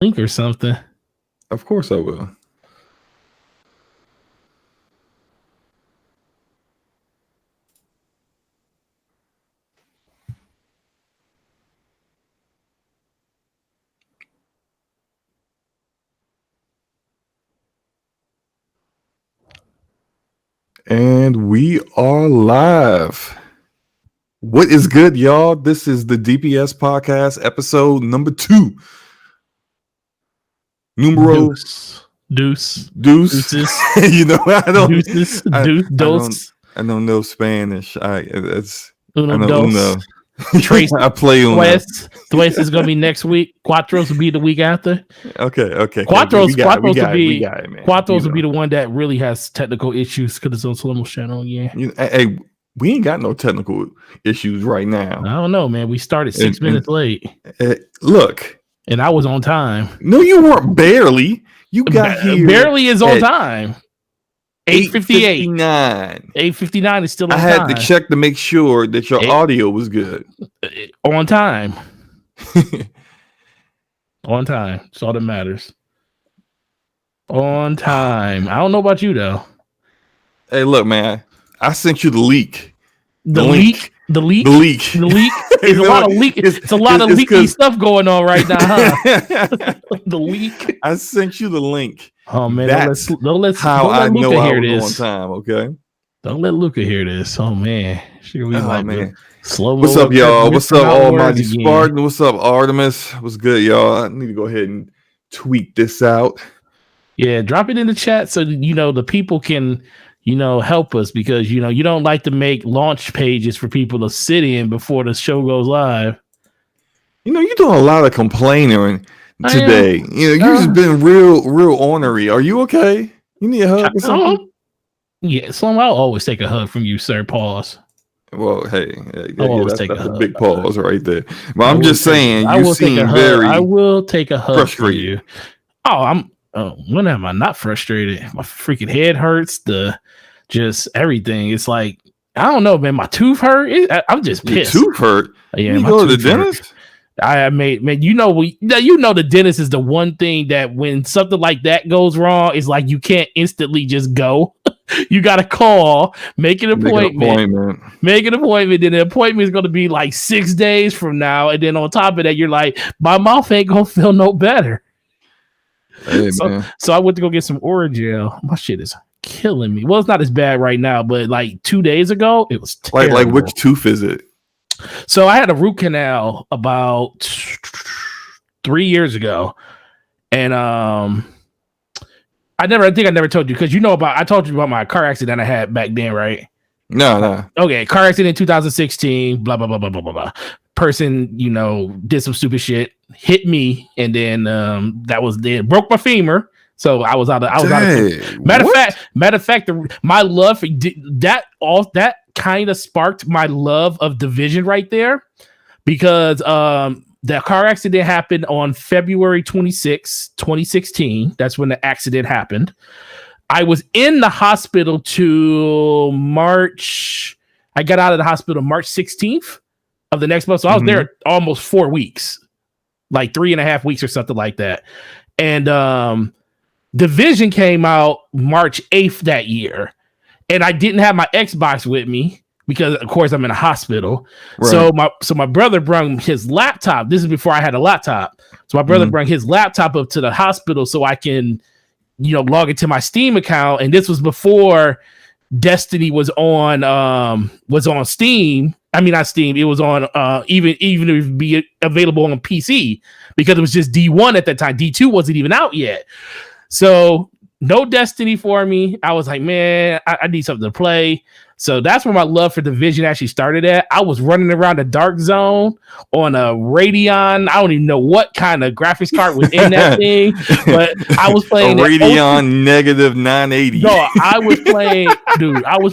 link or something. Of course I will. And we are live. What is good, y'all? This is the DPS podcast, episode number 2. Numero Deuce. Deuces. You know, I don't. Deuces. I don't know Spanish. I Uno, know dos. Uno. Trace. I play Uno. Tres is gonna be next week. Cuatros will be the week after. Okay. Quatros will be the one that really has technical issues because it's on Solomon's channel. Yeah. Hey, we ain't got no technical issues right now. I don't know, man. We started 6 minutes late. Look, and I was on time. No, you weren't. Barely. You got here. Barely is on time. 8:58. 8:59 is still on time. I had to check to make sure that your audio was good. On time. On time. That's all that matters. On time. I don't know about you though. Hey, look, man. I sent you the leak. The leak. It's a lot of leak. It's a lot of leaky stuff going on right now, huh? The leak. I sent you the link. Oh man, that's don't let I Luca know hear I was this. on time. Okay. Don't let Luca hear this. Oh man, man. Slow. What's up, y'all? What's up, Almighty Spartan? What's up, Artemis? What's good, y'all? I need to go ahead and tweet this out. Yeah, drop it in the chat so the people can help us, because you don't like to make launch pages for people to sit in before the show goes live. You're doing a lot of complaining today. You've just been real ornery. Are you okay? You need a hug or something? Yeah, I'll always take a hug from you, sir. Pause. Well, hey, that's a big pause right there. But I'm just saying, you seem very. I will take a hug frustrated. For you. When am I not frustrated? My freaking head hurts. Just everything. It's like, I don't know, man. My tooth hurt. I'm just pissed. Your tooth hurt? Yeah, you go to the dentist? The dentist is the one thing that when something like that goes wrong, it's like you can't instantly just go. You got to call, make an appointment. Then the appointment is going to be like 6 days from now. And then on top of that, you're like, my mouth ain't going to feel no better. Hey, so I went to go get some Oragel. My shit is killing me. Well, it's not as bad right now, but like 2 days ago, it was terrible. Like which tooth is it? So I had a root canal about 3 years ago, and I think I never told you, because I told you about my car accident I had back then, right? No. Okay, car accident in 2016. Blah blah blah blah blah blah blah. Person, did some stupid shit, hit me, and then that was it. Broke my femur. So I was out of. Matter of fact, my love for that kind of sparked my love of Division right there, because the car accident happened on February 26, 2016. That's when the accident happened. I was in the hospital to March. I got out of the hospital March 16th of the next month. So I was there almost 4 weeks, like 3.5 weeks or something like that. And Division came out March 8th that year, and I didn't have my Xbox with me because, of course, I'm in a hospital. Right. So my brother brought his laptop. This is before I had a laptop. So my brother brought his laptop up to the hospital so I can, log into my Steam account. And this was before Destiny was on Steam. I mean, not Steam. It was on even if it would be available on PC, because it was just D1 at that time. D2 wasn't even out yet. So no Destiny for me. I was like, man, I need something to play. So that's where my love for Division actually started at. I was running around the Dark Zone on a Radeon. I don't even know what kind of graphics card was in that thing, but I was playing a Radeon negative 980. No, I was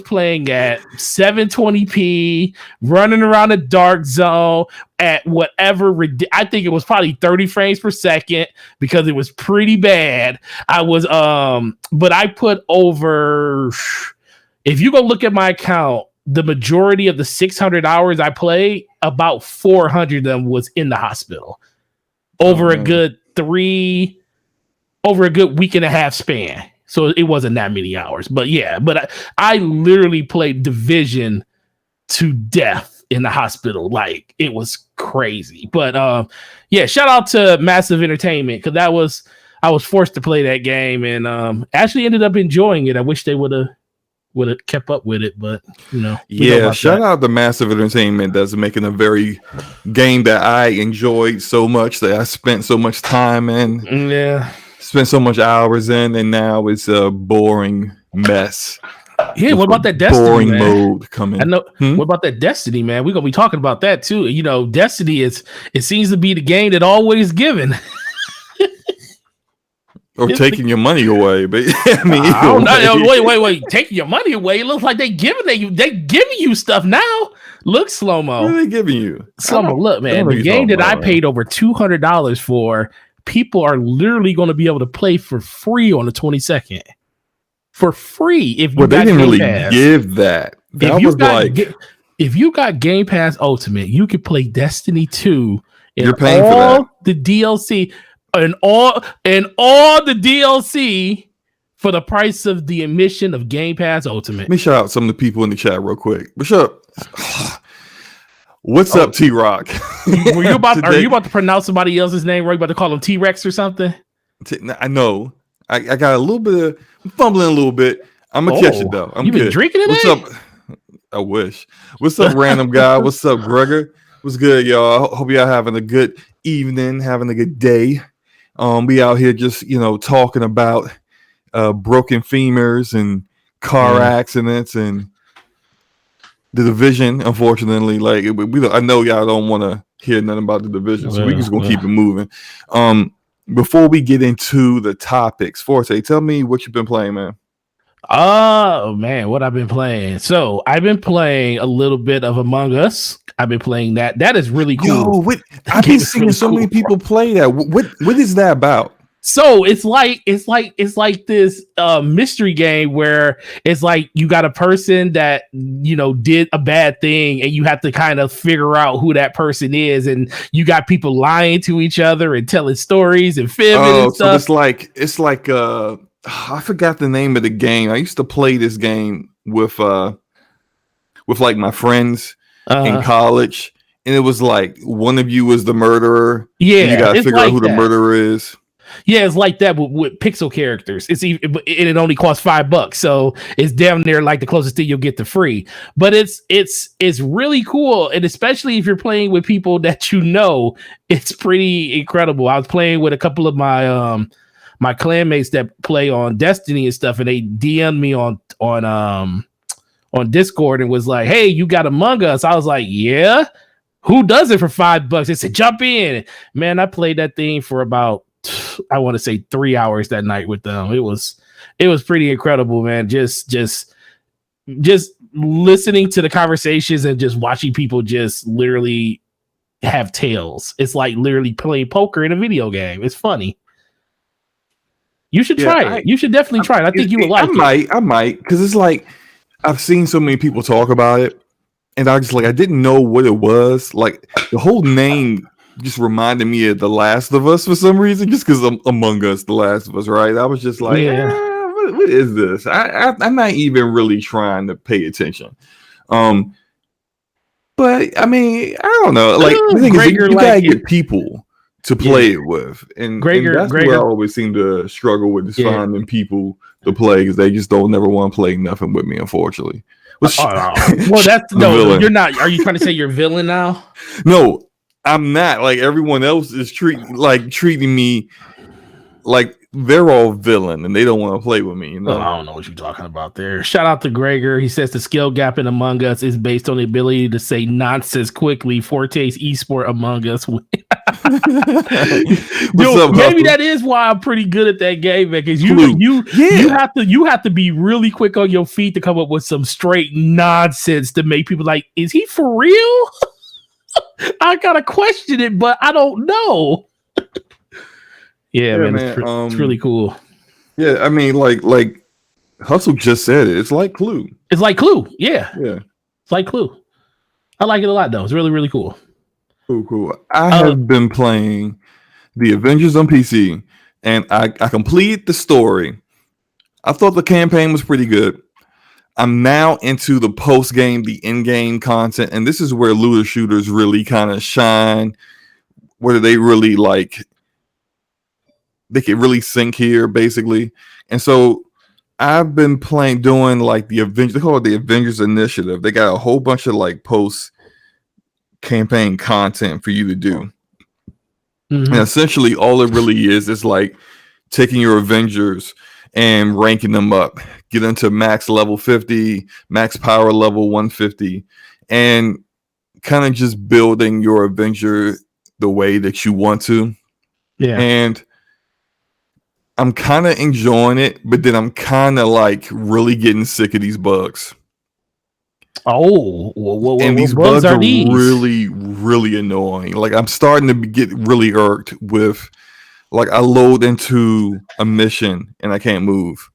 playing at 720p, running around the Dark Zone at whatever. I think it was probably 30 frames per second because it was pretty bad. I was, but I put over. If you go look at my account, the majority of the 600 hours I played, about 400 of them was in the hospital over a good over a good week and a half span. So it wasn't that many hours, but yeah, but I literally played Division to death in the hospital. Like, it was crazy. But yeah, shout out to Massive Entertainment, because I was forced to play that game, and actually ended up enjoying it. I wish they would have kept up with it, but yeah, shout out to Massive Entertainment that's making a very game that I enjoyed so much, that I spent so much time in. Yeah. Spent so much hours in, and now it's a boring mess. Yeah, what about that Destiny boring man? mode coming? I know. What about that Destiny, man? We're gonna be talking about that too. Destiny it seems to be the game that always given. Or taking your money away, but I mean, wait, taking your money away. It looks like they giving you stuff now. Look, Slow-Mo. What are they giving you? Slow-Mo, look, man, the game that I paid over $200 for, people are literally going to be able to play for free on the 22nd. For free, if you got they didn't Game really Pass. give that. That was if you got Game Pass Ultimate, you could play Destiny 2 and you're paying for that. The DLC. And all the DLC for the price of the admission of Game Pass Ultimate. Let me shout out some of the people in the chat real quick. What's up? What's up, T-Rock? Are you about to pronounce somebody else's name? Or are you about to call him T-Rex or something? I know. I got a little bit of fumbling a little bit. I'm gonna catch it though. You been drinking today? What's up? I wish. What's up, random guy? What's up, Gregor? What's good, y'all? Hope y'all having a good evening, having a good day. We out here just talking about broken femurs and car accidents and the Division. Unfortunately, like I know y'all don't want to hear nothing about the Division, so we just gonna keep it moving. Before we get into the topics, Forte, tell me what you've been playing, man. Oh man, what I've been playing. So I've been playing a little bit of Among Us. I've been playing that. That is really cool. Yo, I've been seeing so many people play that. What is that about? So it's like this mystery game where it's like you got a person that did a bad thing, and you have to kind of figure out who that person is, and you got people lying to each other and telling stories and fibbing and stuff. So it's like I forgot the name of the game. I used to play this game with like my friends in college, and it was like one of you was the murderer. Yeah, and you gotta figure out who the murderer is. Yeah, it's like that with pixel characters. It only costs $5, so it's down there like the closest thing you'll get to free. But it's really cool, and especially if you're playing with people that it's pretty incredible. I was playing with a couple of my my clanmates that play on Destiny and stuff, and they DM'd me on Discord and was like, "Hey, you got Among Us?" I was like, "Yeah." Who does it for $5? They said, "Jump in." Man, I played that thing for about, I want to say 3 hours that night with them. It was pretty incredible, man. Just listening to the conversations and just watching people just literally have tales. It's like literally playing poker in a video game. It's funny. You should try it. You should definitely try it. I think you would like it. I might, because it's like I've seen so many people talk about it, and I didn't know what it was. Like the whole name just reminded me of The Last of Us for some reason, just because Among Us, The Last of Us, right? I was just like, what is this? I'm not even really trying to pay attention. But I mean, I don't know. Like the thing is, you gotta get people to play it with, and that's where I always seem to struggle with, is finding people to play, because they just don't never want to play nothing with me, unfortunately. Well, that's no. You're not. Are you trying to say you're a villain now? No. I'm not. Like everyone else is treating me like they're all villain, and they don't want to play with me. I don't know what you're talking about there. Shout out to Gregor. He says the skill gap in Among Us is based on the ability to say nonsense quickly. Forte's esport Among Us. Maybe that is why I'm pretty good at that game, man. Because you have to be really quick on your feet to come up with some straight nonsense to make people like, is he for real? I gotta question it, but I don't know. Man, it's really cool. Yeah, I mean, like Hustle just said it. It's like Clue. It's like Clue. Yeah. It's like Clue. I like it a lot, though. It's really, really cool. Cool. I have been playing the Avengers on PC, and I completed the story. I thought the campaign was pretty good. I'm now into the post game, the in game content, and this is where looter shooters really kind of shine. Where they really they can really sink here, basically. And so I've been doing like the Avengers. They call it the Avengers Initiative. They got a whole bunch of like post campaign content for you to do. Mm-hmm. And essentially all it really is like taking your Avengers and ranking them up, get into max level 50, max power level 150, and kind of just building your Avenger the way that you want to. Yeah. And I'm kind of enjoying it, but then I'm kind of like really getting sick of these bugs. And these bugs are really, really annoying. Like I'm starting to get really irked with, like I load into a mission and I can't move.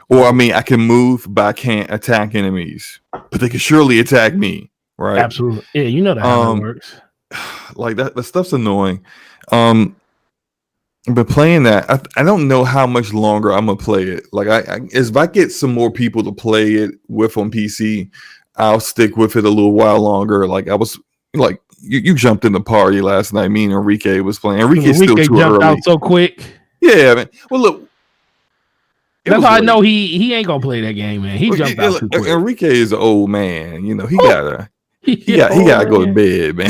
Or I mean, I can move, but I can't attack enemies. But they can surely attack me, right? Absolutely. Yeah, you know how that works. Like that stuff's annoying. I've been playing that. I don't know how much longer I'm gonna play it. Like if I get some more people to play it with on PC, I'll stick with it a little while longer. Like I was like you jumped in the party last night. Me and Enrique was playing. Enrique's still too jumped early. Out so quick. Yeah, man. Well, look. That's how I know he ain't gonna play that game, man. He jumped out too quick. Enrique is an old man. You know he gotta. He gotta go to bed, man.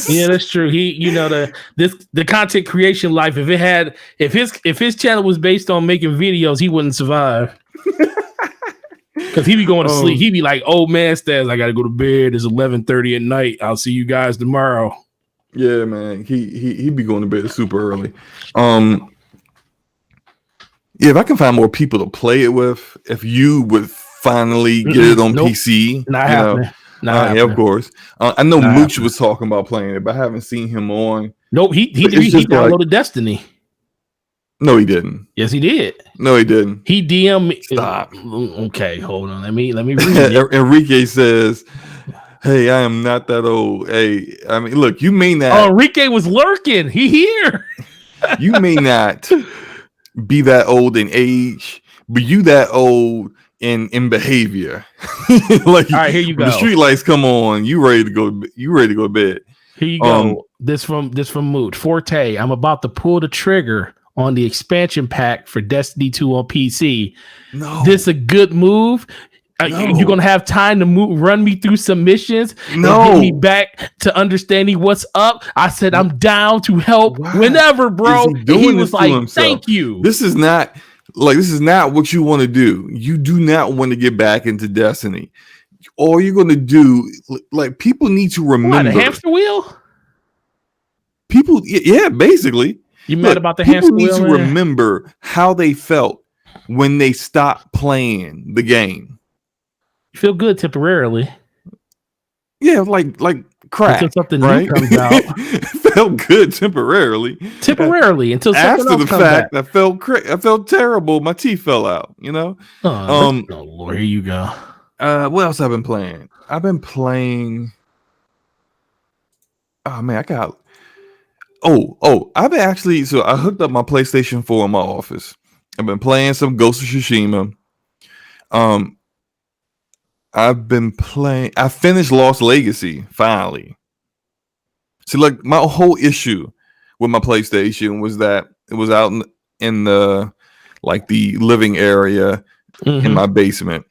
Yeah, that's true. The content creation life. If his channel was based on making videos, he wouldn't survive. Because he'd be going to sleep. He'd be like, "Oh man, Stas, I gotta go to bed. It's 11:30 at night. I'll see you guys tomorrow." Yeah, man. He'd be going to bed super early. Yeah, if I can find more people to play it with, if you would finally get it on PC, not happening. Yeah, of course. I know Mooch was talking about playing it, but I haven't seen him on. Nope, he downloaded Destiny. No, he didn't. Yes, he did. No, he didn't. He DM'd me. Stop. Okay, hold on. Let me read it. Enrique says, "Hey, I am not that old. Hey, I mean, look, you may not." Oh, Enrique was lurking. He here. You may not be that old in age, but you that old in behavior. Like, all right, here you go. The street lights come on. You ready to go? You ready to go to bed? Here you go. This from Moot Forte. I'm about to pull the trigger on the expansion pack for Destiny 2 on PC. No, this a good move. No. You're gonna have time to run me through some missions. No, get me back to understanding what's up. I said I'm down to help whenever, bro. He was like, "Thank you." This is not what you want to do. You do not want to get back into Destiny. All you're gonna do, like, people need to remember the hamster wheel. People, yeah, basically. You mad about the hamster wheel? People need to remember how they felt when they stopped playing the game. You feel good temporarily. Yeah, like crack. Until something right? new comes out. Felt good temporarily. Until after the fact, I felt terrible. My teeth fell out. You know. Oh Lord, here you go. What else I've been playing? I've been playing. Oh man, I got. I've been actually. So I hooked up my PlayStation 4 in my office. I've been playing some Ghost of Tsushima. I've been playing. I finished Lost Legacy finally. See, like my whole issue with my PlayStation was that it was out in the living area in my basement,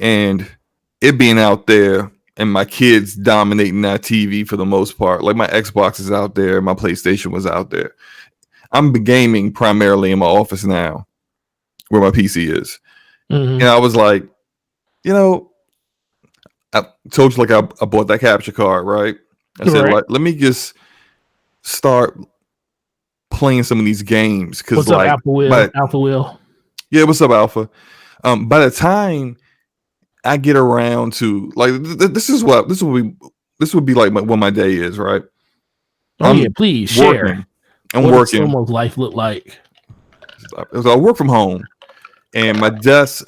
and it being out there, and my kids dominating that TV for the most part. Like my Xbox is out there, my PlayStation was out there. I'm gaming primarily in my office now, where my PC is, and I was like. You know, I told you I bought that capture card, right? I said, let me just start playing some of these games because, what's up, Alpha Wheel? Yeah, what's up, Alpha? By the time I get around to this would be like what my day is, right? Please share. I'm working. What does life look like? So I work from home, and my desk.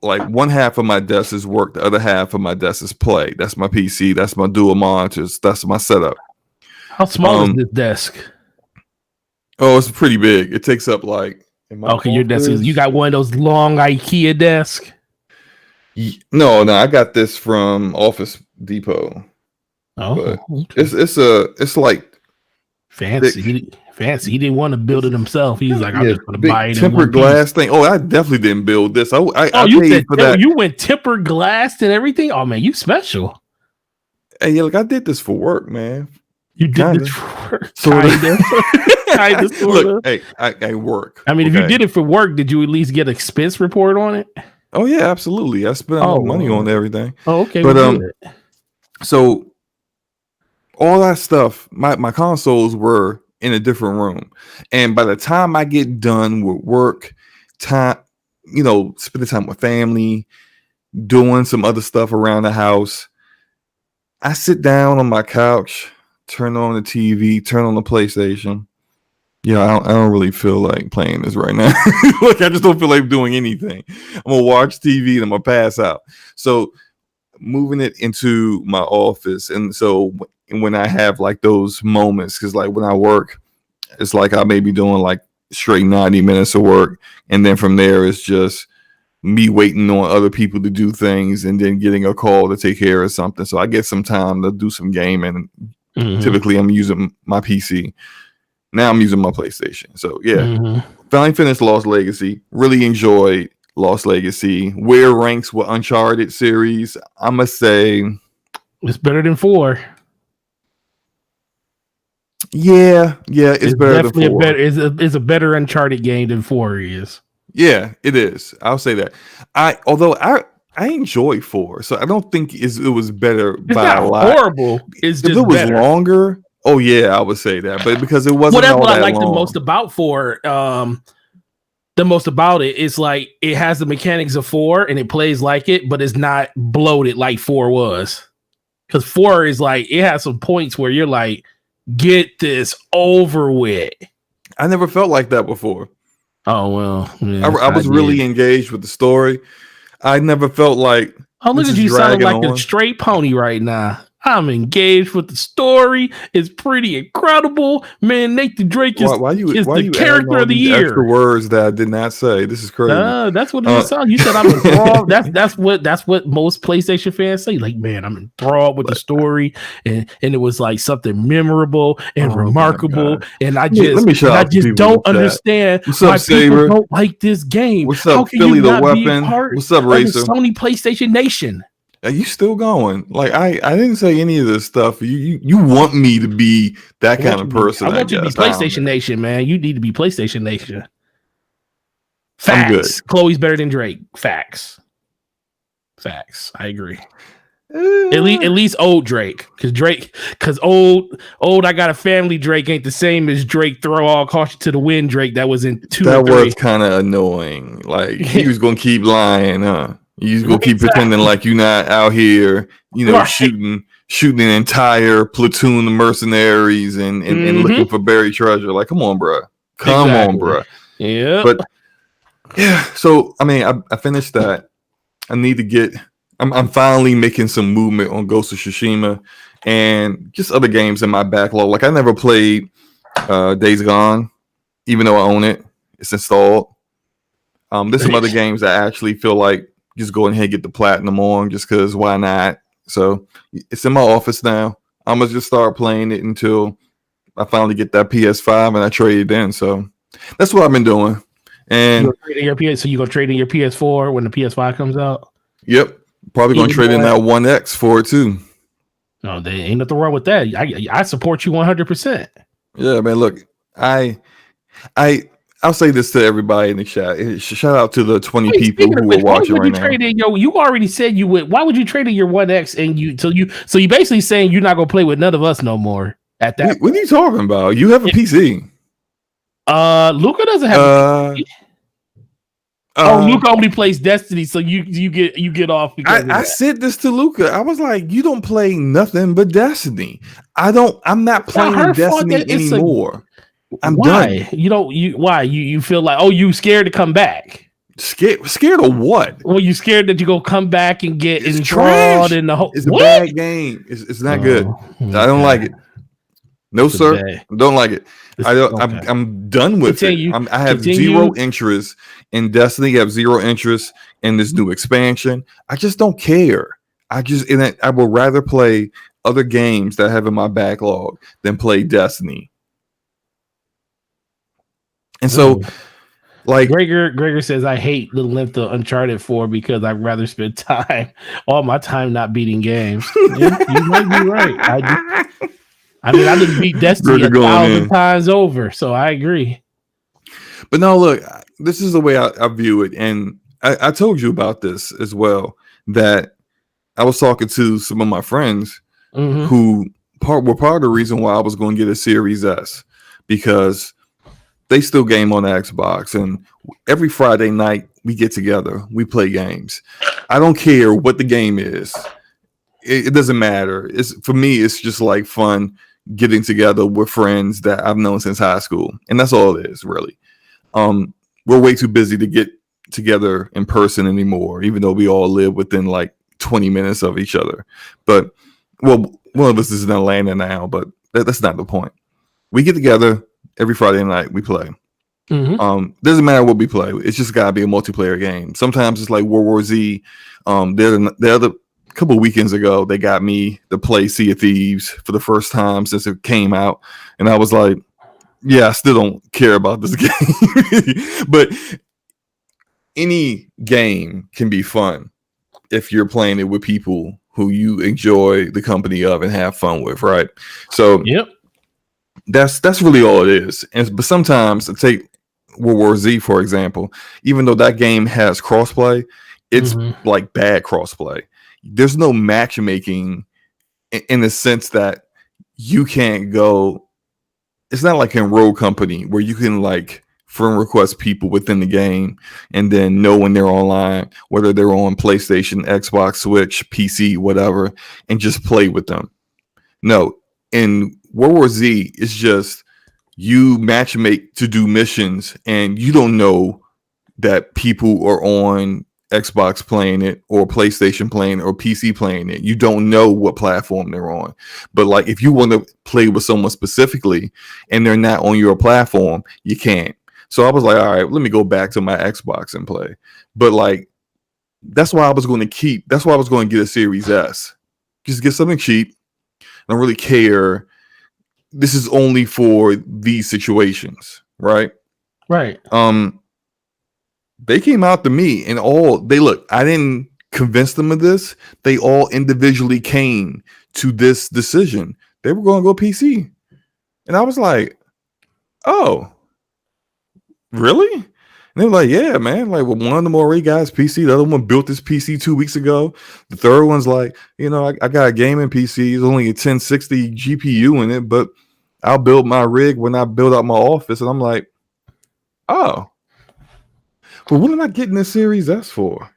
Like one half of my desk is work, the other half of my desk is play. That's my PC. That's my dual monitors. That's my setup. How small is this desk? Oh, it's pretty big. It takes up like in my Okay, your desk is, office. you got one of those long IKEA desks. No, I got this from Office Depot. Oh, But okay. it's like Fancy. Fancy. He didn't want to build it himself. He was like, I'm yeah, just gonna big buy it in tempered one glass piece. thing. Oh, I definitely didn't build this. I You paid said for that. you went tempered glass and everything. Oh man, you special. Hey, yeah, look, I did this for work, man. You did Kinda. this for Sort of. kind of, sort Look, of. hey, I work. I mean, if you okay? did it for work, did you at least get an expense report on it? Oh yeah, absolutely. I spent a lot of money on everything. Oh, okay. But Well, good. so all that stuff, my consoles were in a different room, and by the time I get done with work, time, spending time with family, doing some other stuff around the house, I sit down on my couch, turn on the TV, turn on the PlayStation. I don't really feel like playing this right now. Like, I just don't feel like doing anything. I'm gonna watch TV and I'm gonna pass out. So moving it into my office, and so when I have like those moments, because like when I work, it's like I may be doing like straight 90 minutes of work, and then from there it's just me waiting on other people to do things and then getting a call to take care of something. So I get some time to do some gaming. Typically I'm using my PC. Now I'm using my PlayStation. So yeah, finally finished Lost Legacy. Really enjoyed Lost Legacy. Where it ranks with Uncharted series, I must say It's better than 4. Yeah, it's better definitely than 4. It's a better Uncharted game than 4 is. Yeah, it is. I'll say that. Although I enjoy 4, so I don't think it was better It's by not a lot. horrible. It's If just it was better. Longer, oh yeah, I would say that. But because it wasn't that's all what that I like long. the most about 4. The most about it is like it has the mechanics of 4 and it plays like it, but it's not bloated like 4 was. Because 4 is like it has some points where you're like, get this over with. I never felt like that before. Oh well, yeah, I was really engaged with the story. I never felt like, oh, look at you sounding like a straight pony right now. I'm engaged with the story. It's pretty incredible, man. Nathan Drake is the character of the year. Extra words that I did not say. This is crazy. That's what it sounds. You said I'm enthralled. that's what most PlayStation fans say. Like, man, I'm enthralled with the story, and it was like something memorable and remarkable. And I just don't understand why people don't like this game. What's up, Philly the Weapon? What's up, Racer? Sony PlayStation Nation. Are you still going? Like I didn't say any of this stuff. You want me to be that kind of person? I want you to be PlayStation Nation, man. You need to be PlayStation Nation. Facts. I'm good. Chloe's better than Drake. Facts. I agree. At least old Drake, because old I got a family Drake ain't the same as Drake throw all caution to the wind Drake that was in 2 that or 3. was kind of annoying. Like he was gonna keep lying, huh? You gonna keep pretending like you're not out here, shooting an entire platoon of mercenaries and looking for buried treasure. Like, come on, bro. Come on, bro. Yeah. But yeah, so I mean, I finished that. I need to get. I'm finally making some movement on Ghost of Tsushima and just other games in my backlog. Like I never played Days Gone, even though I own it. It's installed. There's some other games that I actually feel like just go ahead and get the platinum on just because why not? So it's in my office now. I'm gonna just start playing it until I finally get that PS5 and I trade it in. So that's what I've been doing. And so you're gonna trade in your PS4 when the PS5 comes out? Yep, probably gonna trade in that One X for it too. No, there ain't nothing wrong with that. I support you 100%. Yeah, man. Look, I'll say this to everybody in the chat. Shout out to the 20 people who are watching right now. You already said you would. Why would you trade in your One X and so you basically saying you're not gonna play with none of us no more at that? What are you talking about? You have a PC. Luca doesn't have a PC. Luca only plays Destiny, so you get off. I said this to Luca. I was like, you don't play nothing but Destiny. I'm not playing Destiny anymore. I'm done. Why? You feel like, you scared to come back? Scared of what? Well, you scared that you go come back and get enthralled trash. In the whole. It's a bad game. It's not good. I don't like it. No, sir. Don't like it. Okay. I'm done with it. I have zero interest in Destiny. I have zero interest in this new expansion. I just don't care. I would rather play other games that I have in my backlog than play Destiny. And so, like Gregor says, I hate the length of Uncharted 4 because I'd rather spend all my time not beating games. Yeah, you might be right. I mean, I didn't beat Destiny 1,000 times over, so I agree. But no, look, this is the way I view it. And I told you about this as well, that I was talking to some of my friends who were part of the reason why I was going to get a Series S, because they still game on the Xbox. And every Friday night we get together, we play games. I don't care what the game is. It doesn't matter. For me, it's just like fun getting together with friends that I've known since high school. And that's all it is, really. We're way too busy to get together in person anymore, even though we all live within like 20 minutes of each other. But, well, one of us is in Atlanta now, but that's not the point. We get together every Friday night, we play. Doesn't matter what we play. It's just got to be a multiplayer game. Sometimes it's like World War Z. The other couple of weekends ago, they got me to play Sea of Thieves for the first time since it came out. And I was like, yeah, I still don't care about this game. But any game can be fun if you're playing it with people who you enjoy the company of and have fun with, right? So that's really all it is. But sometimes, take World War Z, for example, even though that game has crossplay, it's like bad crossplay. There's no matchmaking in the sense that you can't go. It's not like in Rogue Company where you can like friend request people within the game and then know when they're online, whether they're on PlayStation, Xbox, Switch, PC, whatever, and just play with them. No, in World War Z, it's just you matchmake to do missions and you don't know that people are on Xbox playing it or PlayStation playing it or PC playing it. You don't know what platform they're on. But like if you want to play with someone specifically and they're not on your platform, you can't. So I was like, all right, let me go back to my Xbox and play. But like that's why I was going to get a Series S. Just get something cheap. I don't really care. This is only for these situations, right? Right. They came out to me and I didn't convince them of this. They all individually came to this decision. They were going to go PC. And I was like, oh, really? And they were like, yeah, man. Like, well, one of them already got his PC. The other one built his PC 2 weeks ago. The third one's like, I got a gaming PC. It's only a 1060 GPU in it, but I'll build my rig when I build out my office. And I'm like, oh. But what am I getting this Series S for?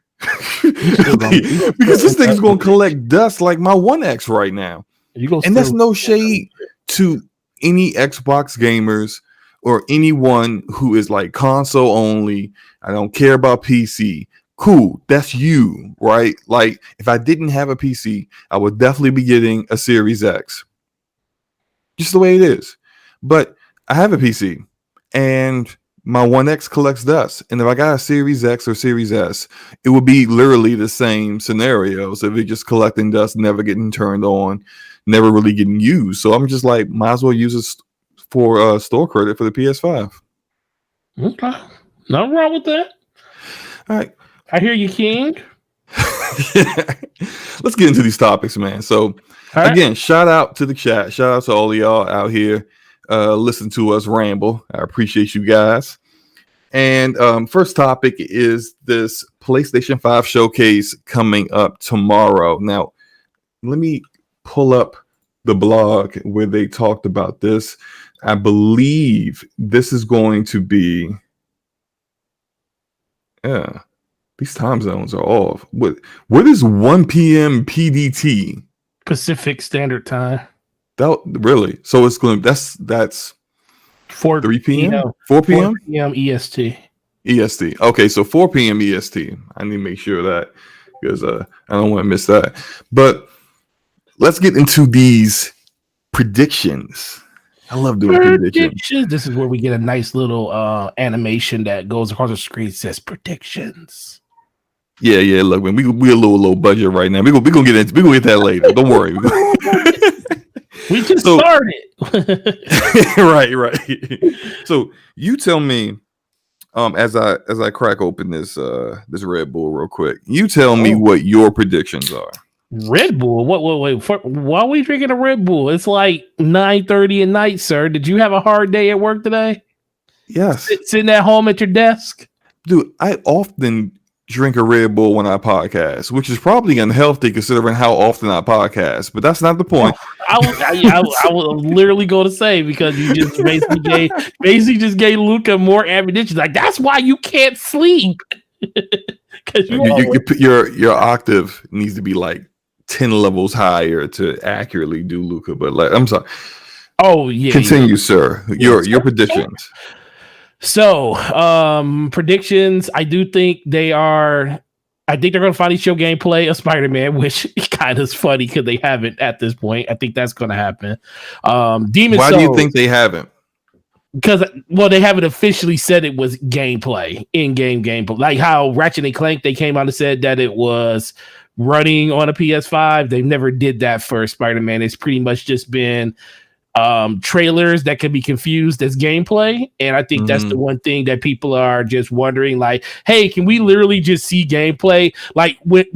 Because this thing's going to collect dust like my One X right now. And that's no shade to any Xbox gamers or anyone who is like console only. I don't care about PC. Cool. That's you, right? Like if I didn't have a PC, I would definitely be getting a Series X. Just the way it is. But I have a PC and my One X collects dust. And if I got a Series X or Series S, it would be literally the same scenarios of it just collecting dust, never getting turned on, never really getting used. So I'm just like, might as well use it for store credit for the PS5. Okay. Nothing wrong with that. All right. I hear you, King. Let's get into these topics, man. So again, shout out to the chat. Shout out to all of y'all out here. Listen to us ramble. I appreciate you guys. And first topic is this PlayStation 5 showcase coming up tomorrow. Now, let me pull up the blog where they talked about this. I believe this is going to be, these time zones are off. What is 1 p.m. PDT? Pacific Standard Time. That really? So it's going to that's 3 p.m. 4 p.m. 4 p.m. EST. EST. Okay, so 4 p.m. EST. I need to make sure of that because I don't want to miss that. But let's get into these predictions. I love doing predictions. This is where we get a nice little animation that goes across the screen. It says predictions. Yeah. Look, man, we a little low budget right now. We gonna get into. We gonna get that later. Don't worry. We just started. right. So you tell me, as I crack open this Red Bull real quick. You tell me what your predictions are. Red Bull? Wait. Why are we drinking a Red Bull? It's like 9:30 at night, sir. Did you have a hard day at work today? Yes. Sitting at home at your desk? Dude, I often drink a Red Bull when I podcast, which is probably unhealthy considering how often I podcast, but that's not the point. I will literally go to say, because you just basically gave Luca more ammunition. Like, that's why you can't sleep. Because your octave needs to be like 10 levels higher to accurately do Luca. But like, I'm sorry. Oh yeah. Continue, sir. Your predictions. So, predictions. I do think they're going to finally show gameplay of Spider-Man, which kind of is funny because they haven't at this point. I think that's going to happen. Demon Souls. Why do you think they haven't? Because, well, they haven't officially said it was gameplay, in-game gameplay. Like how Ratchet and Clank, they came out and said that it was running on a PS5. They never did that for Spider-Man. It's pretty much just been trailers that can be confused as gameplay. And I think that's the one thing that people are just wondering, like, hey, can we literally just see gameplay? Like with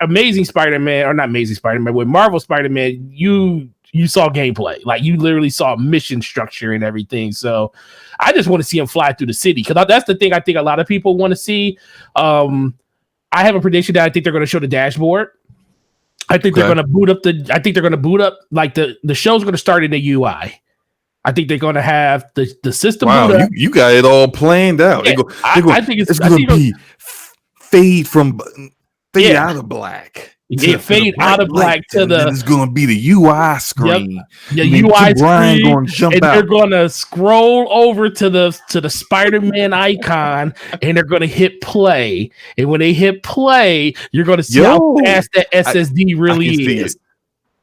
Amazing Spider-Man, or not Amazing Spider-Man, with Marvel Spider-Man, you saw gameplay. Like, you literally saw mission structure and everything. So I just want to see him fly through the city, because that's the thing I think a lot of people want to see. I have a prediction that I think they're going to show the dashboard. I think they're going to boot up like the show's going to start in the UI. I think they're going to have the system. Wow, you got it all planned out. Yeah, I think it's going to be fade out of black. Yeah, fade out of black to the. It's going to be the UI screen. Yep. The UI screen, going to jump and out. They're going to scroll over to the Spider-Man icon, and they're going to hit play. And when they hit play, you're going to see how fast that SSD really is.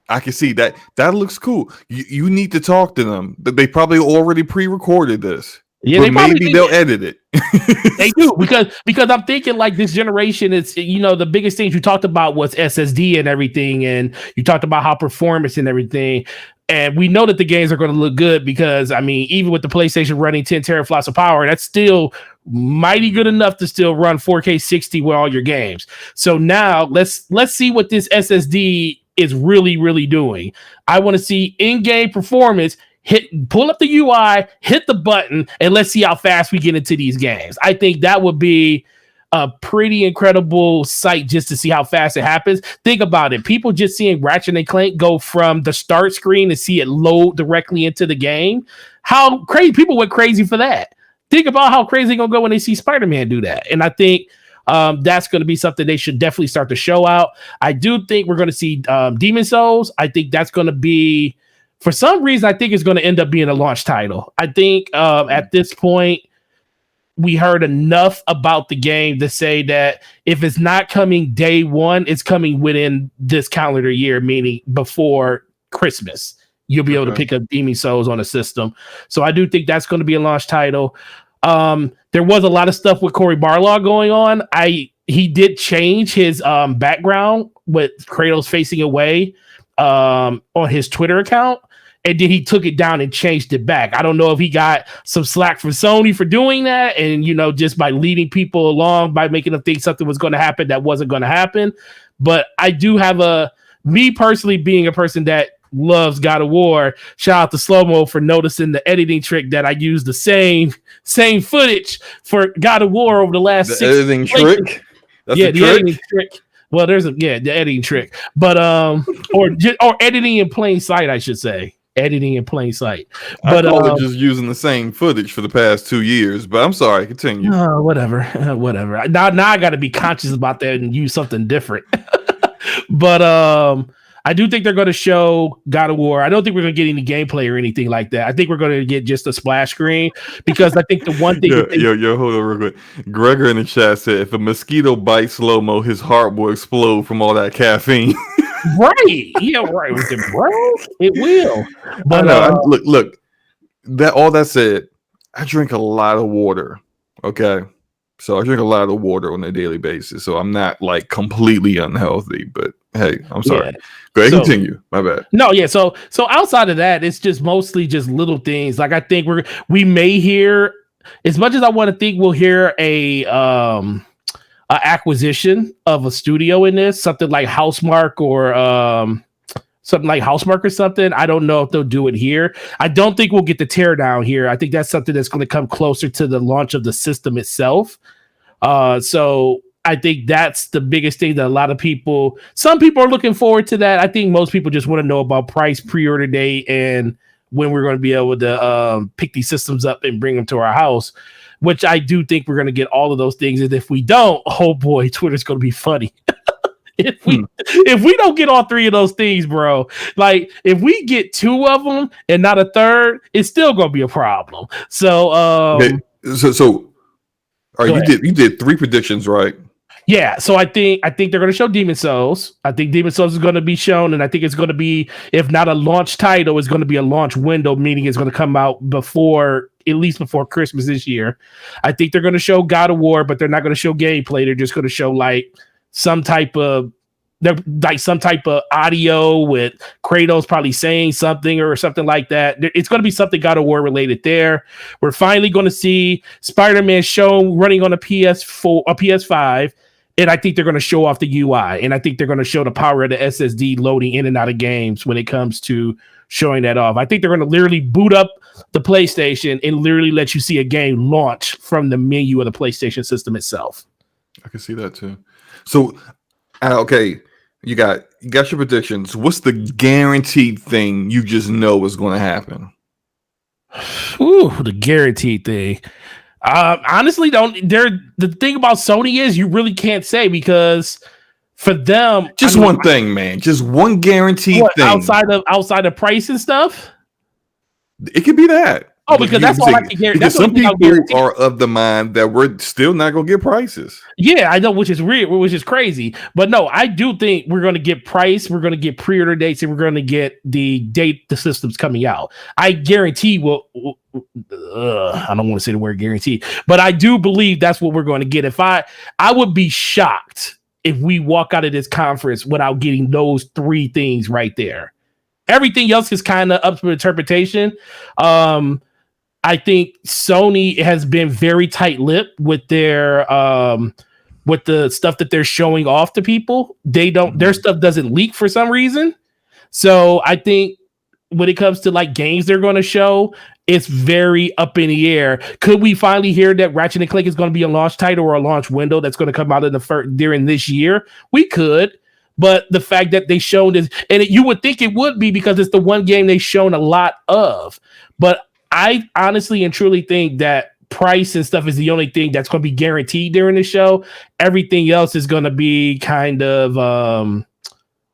I can see that. That looks cool. You need to talk to them. They probably already pre-recorded this. Yeah, but maybe they'll edit it. They do, because I'm thinking, like, this generation is, the biggest things you talked about was SSD and everything, and you talked about how performance and everything, and we know that the games are going to look good, because I mean, even with the PlayStation running 10 teraflops of power, that's still mighty good enough to still run 4K 60 with all your games. So now let's see what this SSD is really doing. I want to see in-game performance. Pull up the UI, hit the button, and let's see how fast we get into these games. I think that would be a pretty incredible sight, just to see how fast it happens. Think about it. People just seeing Ratchet and Clank go from the start screen to see it load directly into the game. How crazy. People went crazy for that. Think about how crazy they're going to go when they see Spider-Man do that. And I think that's going to be something they should definitely start to show out. I do think we're going to see Demon Souls. I think that's going to be, for some reason, I think it's going to end up being a launch title. I think at this point, we heard enough about the game to say that if it's not coming day one, it's coming within this calendar year, meaning before Christmas. You'll be able to pick up Demon Souls on the system. So I do think that's going to be a launch title. There was a lot of stuff with Cory Barlog going on. He did change his background with Kratos facing away on his Twitter account. And then he took it down and changed it back. I don't know if he got some slack from Sony for doing that, and just by leading people along, by making them think something was going to happen that wasn't going to happen. But I do have me personally, being a person that loves God of War, shout out to Slow-Mo for noticing the editing trick that I used the same footage for God of War over the last 6 editing trick. That's the editing trick. Well, there's the editing trick, but or editing in plain sight, I should say. Editing in plain sight. But I call it just using the same footage for the past 2 years. But I'm sorry, continue. Whatever. Now I got to be conscious about that and use something different. But I do think they're going to show God of War. I don't think we're going to get any gameplay or anything like that. I think we're going to get just a splash screen, because I think the one thing. Hold on real quick. Gregor in the chat said, if a mosquito bites Slow-Mo, his heart will explode from all that caffeine. Right. Yeah, right. It will. But look. all that said, I drink a lot of water. Okay. So I drink a lot of water on a daily basis. So I'm not like completely unhealthy, but hey, I'm sorry. Yeah. Go ahead, continue. My bad. No, yeah. So outside of that, it's just mostly just little things. Like I think we may hear, as much as I want to think we'll hear a acquisition of a studio in this, something like Housemarque or something. I don't know if they'll do it here. I don't think we'll get the teardown here. I think that's something that's going to come closer to the launch of the system itself. So I think that's the biggest thing that a lot of people, some people are looking forward to that. I think most people just want to know about price, pre-order date, and when we're going to be able to pick these systems up and bring them to our house, which I do think we're going to get all of those things. And if we don't, oh boy, Twitter's going to be funny. If we don't get all three of those things, bro, like if we get two of them and not a third, it's still going to be a problem. So, all right, you did 3 predictions, right? Yeah, so I think they're going to show Demon Souls. I think Demon Souls is going to be shown, and I think it's going to be, if not a launch title, it's going to be a launch window, meaning it's going to come out at least before Christmas this year. I think they're going to show God of War, but they're not going to show gameplay. They're just going to show some type of audio with Kratos probably saying something or something like that. It's going to be something God of War related there. We're finally going to see Spider-Man show running on a PS5. And I think they're going to show off the UI. And I think they're going to show the power of the SSD loading in and out of games when it comes to showing that off. I think they're going to literally boot up the PlayStation and literally let you see a game launch from the menu of the PlayStation system itself. I can see that too. So, okay, you got your predictions. What's the guaranteed thing you just know is going to happen? Ooh, the guaranteed thing. Honestly, the thing about Sony is you really can't say, because for them, one thing, man, just one guaranteed thing outside of price and stuff. It could be that. Oh, because that's all I can guarantee. Because some people are of the mind that we're still not going to get prices. Yeah, I know, which is weird, which is crazy. But no, I do think we're going to get price, we're going to get pre-order dates, and we're going to get the date the system's coming out. I guarantee I don't want to say the word guarantee, but I do believe that's what we're going to get. If I would be shocked if we walk out of this conference without getting those 3 things right there. Everything else is kind of up to interpretation. I think Sony has been very tight-lipped with their with the stuff that they're showing off to people. Their stuff doesn't leak for some reason. So I think when it comes to games they're going to show, it's very up in the air. Could we finally hear that Ratchet & Clank is going to be a launch title or a launch window that's going to come out during this year? We could. But the fact that they shown this, and you would think it would be because it's the one game they've shown a lot of. But I honestly and truly think that price and stuff is the only thing that's going to be guaranteed during the show. Everything else is going to be kind of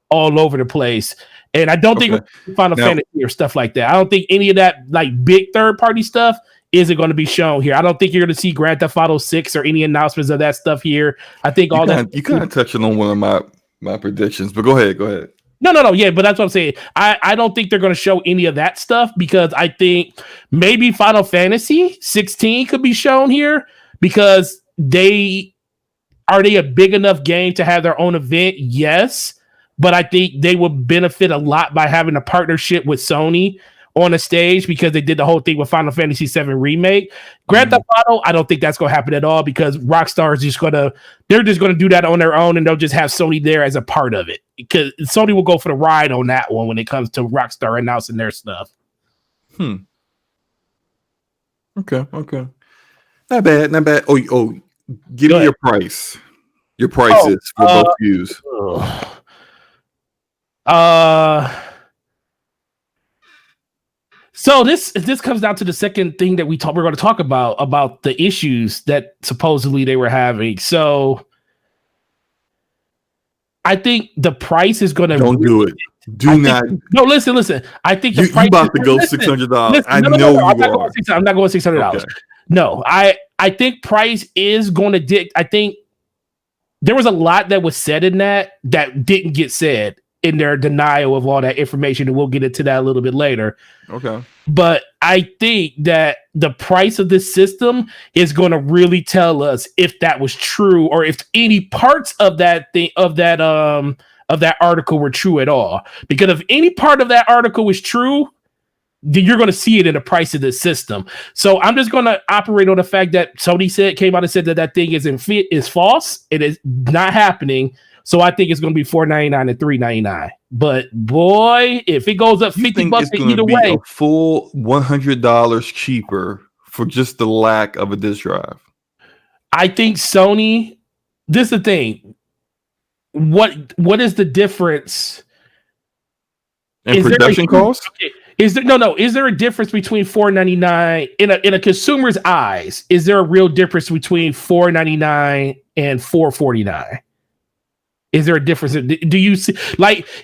all over the place. And I don't think Final Fantasy or stuff like that. I don't think any of that big third-party stuff isn't going to be shown here. I don't think you're going to see Grand Theft Auto 6 or any announcements of that stuff here. I think you kind of touching on one of my predictions, but go ahead. No. Yeah, but that's what I'm saying. I don't think they're going to show any of that stuff, because I think maybe Final Fantasy 16 could be shown here, because are they a big enough game to have their own event? Yes, but I think they would benefit a lot by having a partnership with Sony on a stage, because they did the whole thing with Final Fantasy VII Remake. Grand Theft Auto, I don't think that's going to happen at all, because Rockstar is they're just going to do that on their own, and they'll just have Sony there as a part of it, because Sony will go for the ride on that one when it comes to Rockstar announcing their stuff. Okay. Not bad. Oh, give me your price. Your prices for both views. So this comes down to the second thing that we're going to talk about the issues that supposedly they were having. So I think the price is going to do it. No, listen. I think the price you about to go $600. I know you are. I'm not going $600. Okay. No, I think price is going to I think there was a lot that was said in that didn't get said in their denial of all that information, and we'll get into that a little bit later. Okay. But I think that the price of this system is going to really tell us if that was true or if any parts of that thing of that article were true at all. Because if any part of that article was true, then you're going to see it in the price of this system. So I'm just going to operate on the fact that Sony came out and said that thing is false. It is not happening. So I think it's going to be $499 and $399. But boy, if it goes up $50 either way, a full $100 cheaper for just the lack of a disk drive. I think Sony. This is the thing. What is the difference? And production costs? Okay. Is there a difference between $499 in a consumer's eyes? Is there a real difference between $499 and $449? Is there a difference? Do you see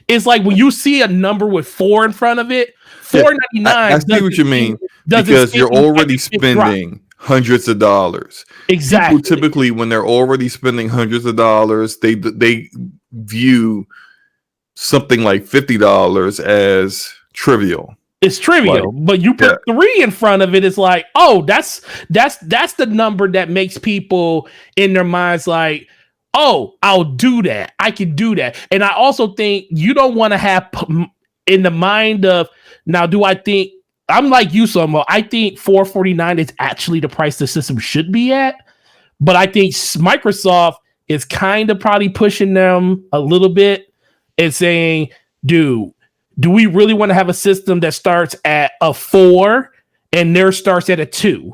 it's like when you see a number with 4 in front of it, $499? I see what you mean, because you're already spending hundreds of dollars. Exactly. People typically, when they're already spending hundreds of dollars, they view something like $50 as trivial. It's trivial, but you put 3 in front of it. It's like, oh, that's the number that makes people in their minds like, oh, I'll do that. I can do that. And I also think you don't want to have in the mind of, now, do I think, I'm like you, Somo, I think $449 is actually the price the system should be at. But I think Microsoft is kind of probably pushing them a little bit and saying, dude, do we really want to have a system that starts at a 4 and theirs starts at a 2?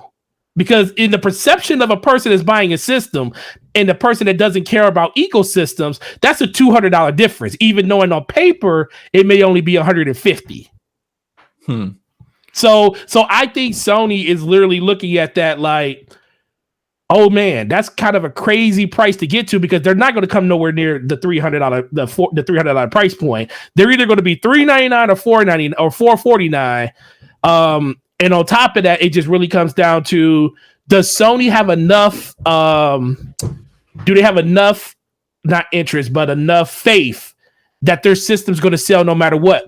Because in the perception of a person that's buying a system and the person that doesn't care about ecosystems, that's a $200 difference, even knowing on paper it may only be $150. So I think Sony is literally looking at that like, oh man, that's kind of a crazy price to get to, because they're not going to come nowhere near the $300 the $300 price point. They're either going to be $399 or $499 or $449. And on top of that, it just really comes down to, does Sony have enough? Do they have enough, not interest, but enough faith that their system's going to sell no matter what?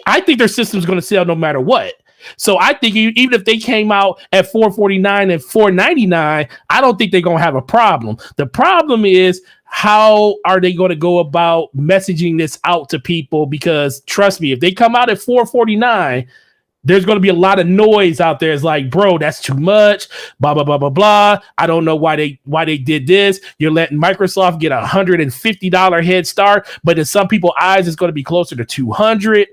I think their system's going to sell no matter what. So I think even if they came out at $449 and $499, I don't think they're going to have a problem. The problem is, how are they going to go about messaging this out to people? Because trust me, if they come out at $449, there's going to be a lot of noise out there. It's like, bro, that's too much. Blah, blah, blah, blah, blah. I don't know why they did this. You're letting Microsoft get $150 head start, but in some people's eyes, it's going to be closer to $200.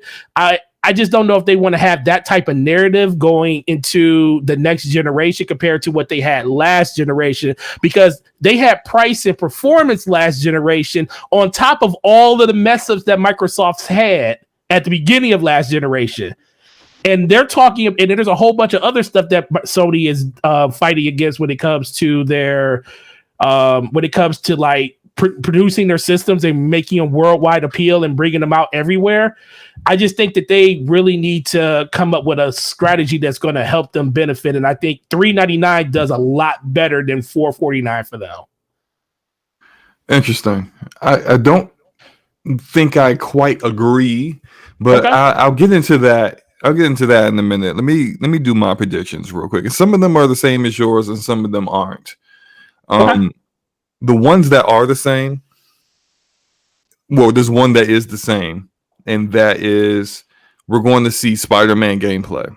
I just don't know if they want to have that type of narrative going into the next generation compared to what they had last generation, because they had price and performance last generation on top of all of the mess ups that Microsoft's had at the beginning of last generation. And they're talking, and there's a whole bunch of other stuff that Sony is fighting against when it comes to their, producing their systems and making a worldwide appeal and bringing them out everywhere. I just think that they really need to come up with a strategy that's going to help them benefit. And I think $399 does a lot better than $449 for them. Interesting. I don't think I quite agree, but okay. I'll get into that. I'll get into that in a minute. Let me do my predictions real quick. And some of them are the same as yours, and some of them aren't. Okay. The ones that are the same, well, there's one that is the same, and that is we're going to see Spider-Man gameplay.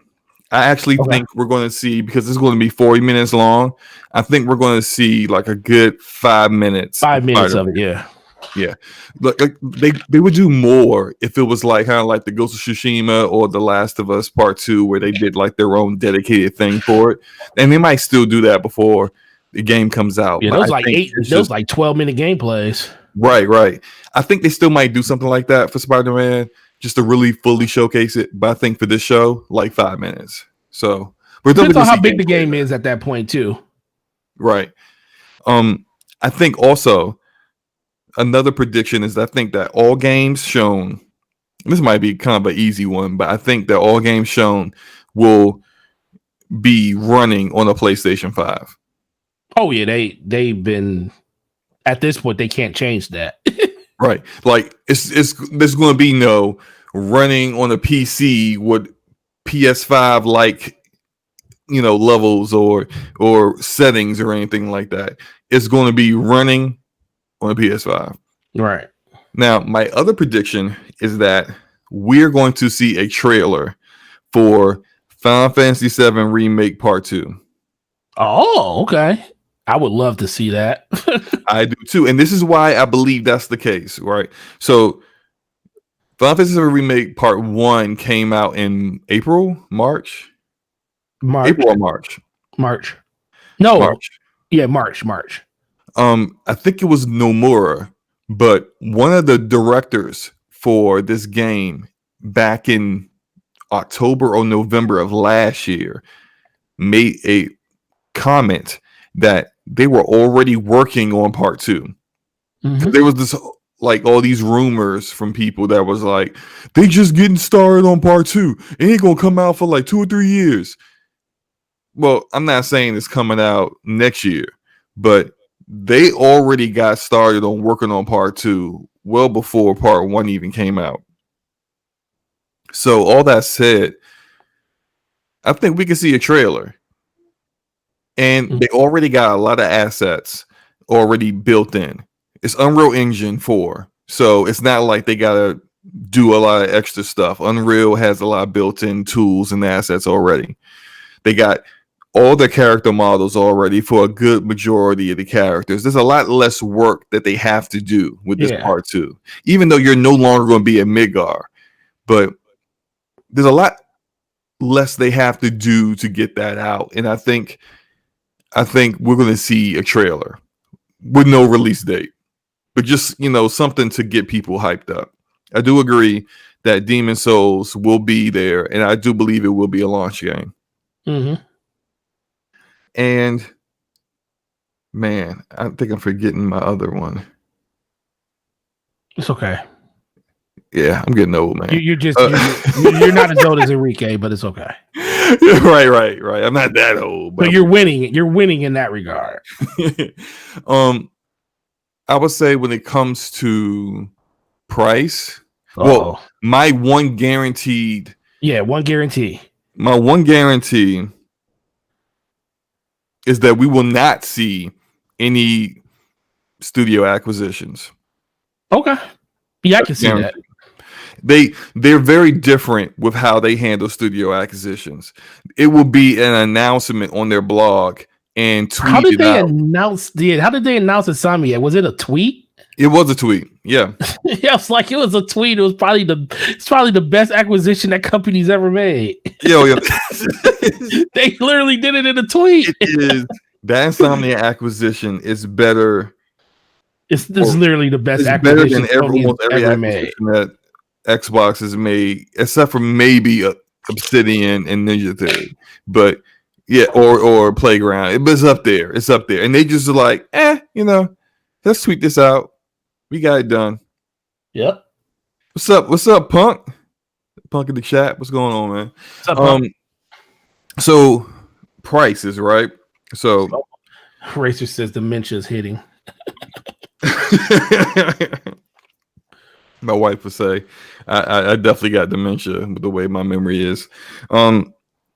I actually think we're going to see, because it's going to be 40 minutes long, I think we're going to see like a good 5 minutes. 5 minutes of it, yeah. Yeah. Like they would do more if it was like kind of like the Ghost of Tsushima or The Last of Us Part 2, where they did like their own dedicated thing for it. And they might still do that before the game comes out. Yeah, those like 12-minute gameplays. Right. I think they still might do something like that for Spider-Man, just to really fully showcase it. But I think for this show, like 5 minutes. So depends on how big the game is at that point too. Right. I think also another prediction is, I think that all games shown, this might be kind of an easy one, but I think that all games shown will be running on a PlayStation 5. Oh yeah, they've been, at this point they can't change that. Right. Like there's going to be no running on a PC with PS5 like levels or settings or anything like that. It's going to be running on a PS5. Right. Now, my other prediction is that we're going to see a trailer for Final Fantasy VII Remake Part 2. Oh, okay. I would love to see that. I do too. And this is why I believe that's the case, right? So Final Fantasy VII Remake Part 1 came out in March. April or March? March. No. March. Yeah, March. I think it was Nomura, but one of the directors for this game back in October or November of last year made a comment that they were already working on Part 2. Mm-hmm. There was this all these rumors from people that was like, they just getting started on Part 2. It ain't gonna come out for like 2 or 3 years. Well, I'm not saying it's coming out next year, but they already got started on working on Part 2 well before Part 1 even came out. So all that said, I think we can see a trailer. And they already got a lot of assets already built in. It's Unreal Engine 4. So it's not like they got to do a lot of extra stuff. Unreal has a lot of built-in tools and assets already. They got all the character models already for a good majority of the characters. There's a lot less work that they have to do with this Part 2. Even though you're no longer going to be a Midgar. But there's a lot less they have to do to get that out. And I think we're going to see a trailer with no release date, but just, something to get people hyped up. I do agree that Demon Souls will be there, and I do believe it will be a launch game. Mm-hmm. And man, I think I'm forgetting my other one. It's okay. Yeah, I'm getting old, man. You're not as old as Enrique, but it's okay. Right. I'm not that old, but you're winning. You're winning in that regard. I would say when it comes to price, my one guaranteed. Yeah, one guarantee. My one guarantee is that we will not see any studio acquisitions. Okay. Yeah, I can see that. They're very different with how they handle studio acquisitions. It will be an announcement on their blog and tweet. How did they announce Insomniac? Was it a tweet? It was a tweet. Yeah. Yeah, it's like it was a tweet. It was probably the best acquisition that company's ever made. Yeah. They literally did it in a tweet. It is. That Insomniac acquisition is better. It's literally the best acquisition almost every ever made. That Xbox has made, except for maybe Obsidian and Ninja Theory, but yeah, or Playground. It's up there. And they just are like, let's tweet this out. We got it done. Yep. What's up, Punk? Punk in the chat. What's going on, man? What's up, Punk? So prices, right? So Racer says dementia is hitting. My wife would say I definitely got dementia with the way my memory is.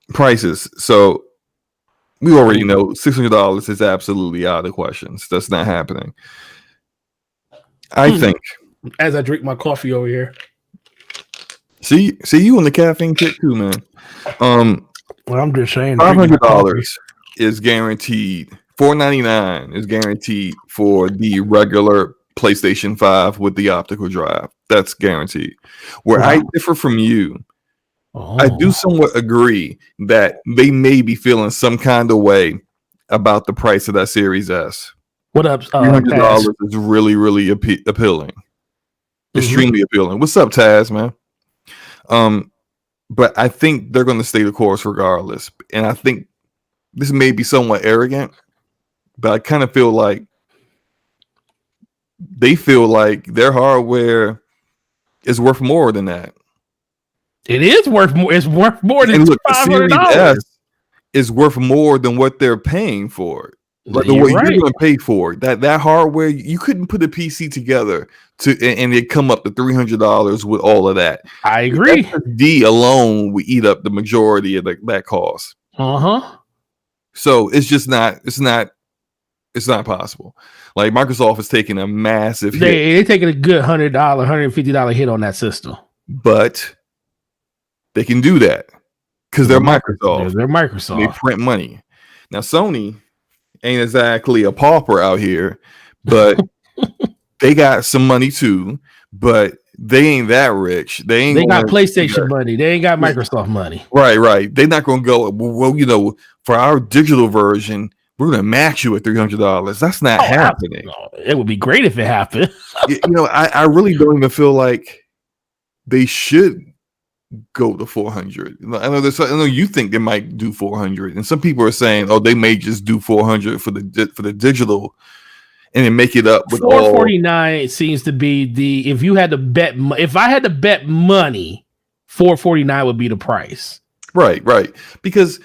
Prices. So we already know $600 is absolutely out of the questions. That's not happening. I think. As I drink my coffee over here. See you on the caffeine kick too, man. Well, I'm just saying $500 is guaranteed. $499 is guaranteed for the regular PlayStation 5 with the optical drive. That's guaranteed. Where I differ from you, I do somewhat agree that they may be feeling some kind of way about the price of that Series S. What up? $300 is really, really appealing. Extremely appealing. What's up, Taz, man? But I think they're going to stay the course regardless. And I think this may be somewhat arrogant, but I kind of feel like they feel like their hardware is worth more than that. It is worth more. It's worth more than $500. The Series S is worth more than what they're paying for it. Like what you're going to pay for it. That hardware, you couldn't put a PC together and it come up to $300 with all of that. I agree. SSD alone would eat up the majority of that cost. So it's just not. It's not possible. Like Microsoft is taking a massive hit. They're taking a good $100, $150 hit on that system. But they can do that because they're Microsoft. They're Microsoft. They print money. Now Sony ain't exactly a pauper out here, but they got some money too. But they ain't that rich. They got PlayStation money. They ain't got Microsoft money. Right. They're not going to go. Well, for our digital version, we're going to match you at $300. That's not happening. It would be great if it happened. I really don't even feel like they should go to 400. I know you think they might do 400, and some people are saying, oh, they may just do 400 for the digital, and then make it up with 449 seems to be if I had to bet money, 449 would be the price. Right. Because.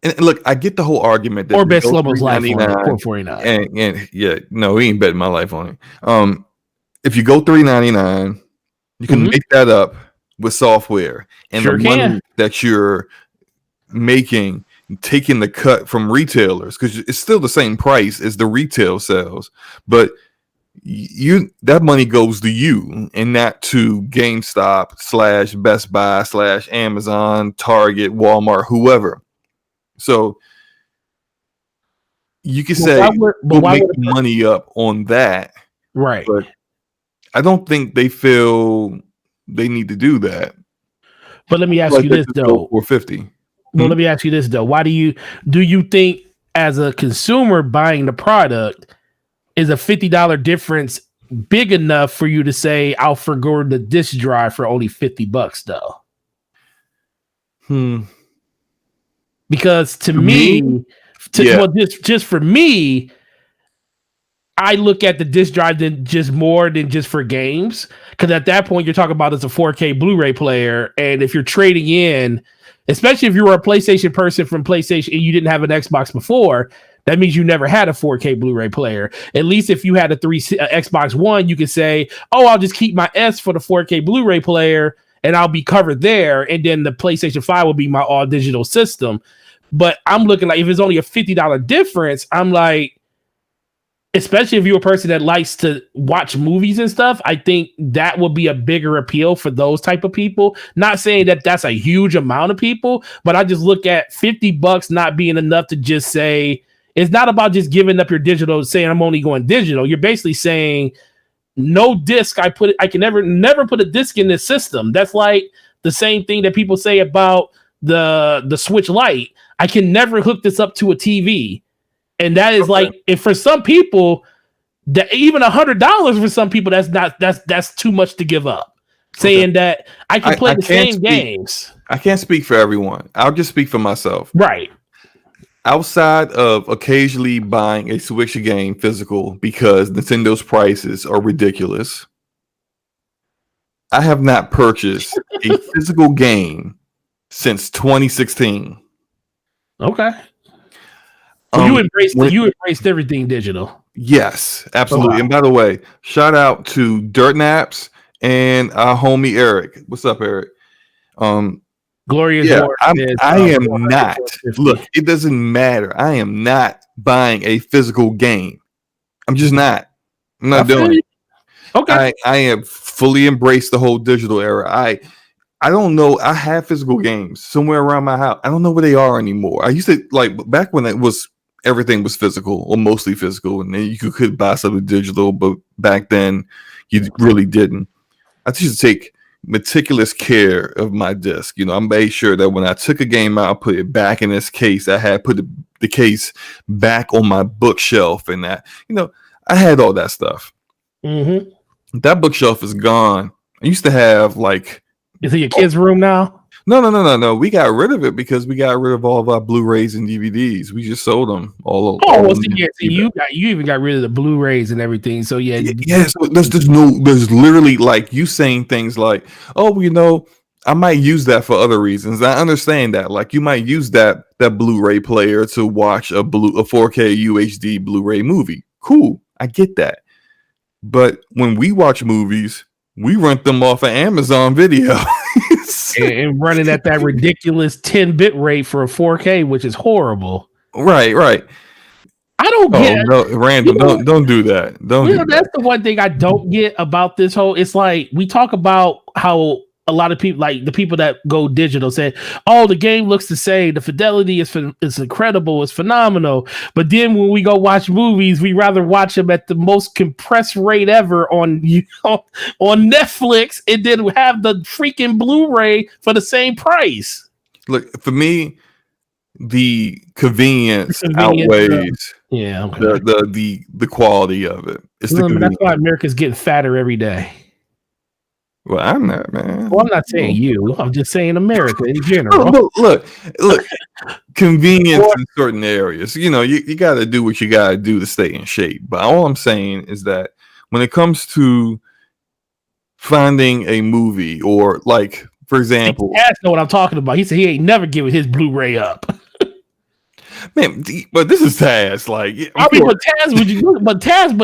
And look, I get the whole argument that or bet Slobo's life on it, 449. And yeah, no, he ain't betting my life on it. If you go $399, you can make that up with software, and the money that you're making, taking the cut from retailers, because it's still the same price as the retail sales, but that money goes to you and not to GameStop / Best Buy / Amazon, Target, Walmart, whoever. So you can say we'll make money up on that, right? But I don't think they feel they need to do that. But let me ask you this though: 450. Well, let me ask you this though: why do you think, as a consumer buying the product, is a $50 difference big enough for you to say I'll forgo the disk drive for only $50 though? Because to me, just for me, I look at the disc drive just more than just for games. Because at that point, you're talking about as a 4K Blu-ray player, and if you're trading in, especially if you were a PlayStation person from PlayStation and you didn't have an Xbox before, that means you never had a 4K Blu-ray player. At least if you had a Xbox One, you could say, "Oh, I'll just keep my S for the 4K Blu-ray player, and I'll be covered there, and then the PlayStation 5 will be my all digital system." But I'm looking like, if it's only a $50 difference, I'm like, especially if you're a person that likes to watch movies and stuff, I think that will be a bigger appeal for those type of people. Not saying that that's a huge amount of people, but I just look at $50 not being enough to just say, it's not about just giving up your digital, saying I'm only going digital. You're basically saying, no disc. I can never put a disc in this system. That's like the same thing that people say about the Switch Lite. I can never hook this up to a TV. And that is like, if for some people, that even $100 for some people, that's too much to give up. Saying that I can play the same games. I can't speak for everyone. I'll just speak for myself. Right. Outside of occasionally buying a Switch game physical because Nintendo's prices are ridiculous, I have not purchased a physical game since 2016. Okay. You embraced everything digital. Yes, absolutely. Oh, wow. And by the way, shout out to Dirt Naps and our homie Eric. What's up, Eric? Glorious. Yeah, I am not. Look, it doesn't matter. I am not buying a physical game. I'm just not. I'm not doing it. Okay. I am fully embraced the whole digital era. I don't know. I have physical games somewhere around my house. I don't know where they are anymore. I used to, like, back when everything was physical or mostly physical, and then you could buy something digital, but back then you really didn't. I used to take meticulous care of my disc. I made sure that when I took a game out, I put it back in its case. I had put the case back on my bookshelf, and that, I had all that stuff. Mm-hmm. That bookshelf is gone. I used to have like. Is it your kid's room now? No. We got rid of it because we got rid of all of our Blu-rays and DVDs. We just sold them all. You even got rid of the Blu-rays and everything. So yeah. So there's literally like you saying things like, oh, I might use that for other reasons. I understand that. Like you might use that Blu-ray player to watch a 4K UHD Blu-ray movie. Cool, I get that. But when we watch movies, we rent them off of Amazon Video. and running at that ridiculous 10-bit rate for a 4K, which is horrible. Right. I don't Oh get. no, Randall, don't do that. Don't do That's that. the one thing I don't get about this whole. It's like we talk about how a lot of people, like the people that go digital, say, "Oh, the game looks the same. The fidelity is incredible. It's phenomenal." But then when we go watch movies, we rather watch them at the most compressed rate ever on on Netflix, and then have the freaking Blu-ray for the same price. Look, for me, the convenience outweighs the quality of it. It's the convenience. That's why America's getting fatter every day. Well, I'm not, man. Well, I'm not saying you. I'm just saying America in general. Look. Convenience in certain areas. You know, you got to do what you got to do to stay in shape. But all I'm saying is that when it comes to finding a movie, or like, for example, Taz know what I'm talking about. He said he ain't never giving his Blu-ray up. Man, but this is Taz. Like, but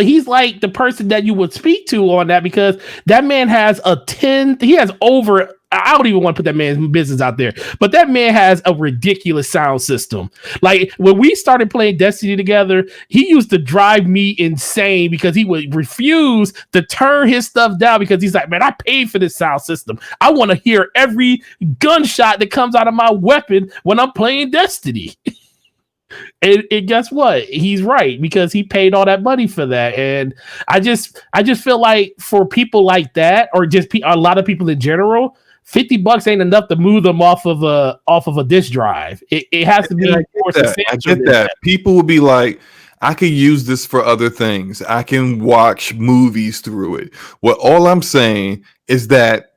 he's like the person that you would speak to on that, because that man has he has over. I don't even want to put that man's business out there, but that man has a ridiculous sound system. Like when we started playing Destiny together, he used to drive me insane because he would refuse to turn his stuff down because he's like, man, I paid for this sound system. I want to hear every gunshot that comes out of my weapon when I'm playing Destiny. And guess what? He's right, because he paid all that money for that. And I just feel like for people like that, or just a lot of people in general, $50 ain't enough to move them off of a disk drive. It has to be more substantial. I get that. People will be like, I could use this for other things. I can watch movies through it. Well, all I'm saying is that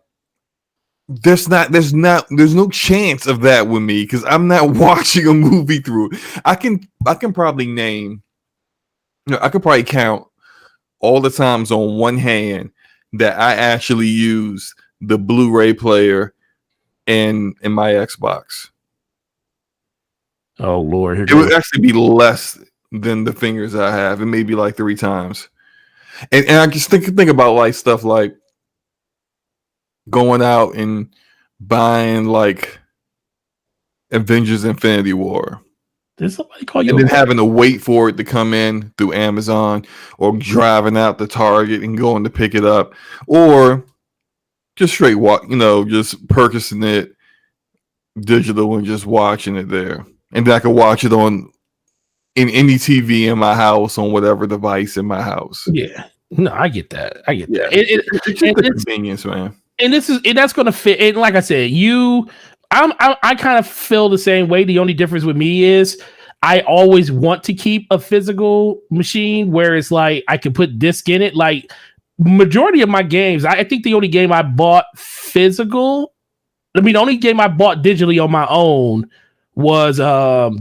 there's no chance of that with me, because I'm not watching a movie through it. I can probably name, I could probably count all the times on one hand that I actually use the Blu-ray player in my Xbox. Oh Lord, it would actually be less than the fingers I have. It may be like 3 times. And I just think about like stuff like going out and buying like Avengers Infinity War. Did somebody call you? And then having to wait for it to come in through Amazon, or driving out to Target and going to pick it up, or just straight just purchasing it digital and just watching it there. And then I could watch it in any TV in my house, on whatever device in my house. Yeah. No, I get that. That. It's just the convenience, man. And that's going to fit. And like I said, I kind of feel the same way. The only difference with me is I always want to keep a physical machine where it's like I can put disc in it. Like majority of my games, I think the only game I bought physical, the only game I bought digitally on my own was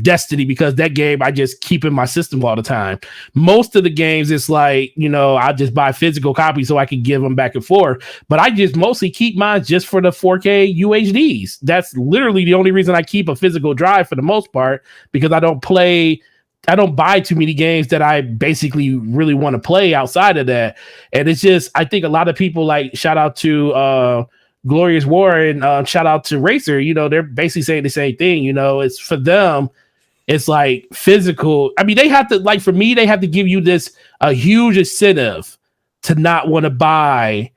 Destiny, because that game I just keep in my system all the time. Most of the games, it's like, I just buy physical copies so I can give them back and forth. But I just mostly keep mine just for the 4K UHDs. That's literally the only reason I keep a physical drive for the most part, because I don't buy too many games that I basically really want to play outside of that. And it's just, I think a lot of people, like, shout out to Glorious War and shout out to Racer, they're basically saying the same thing. It's for them, it's like physical. They have to, like, for me, they have to give you a huge incentive to not want to buy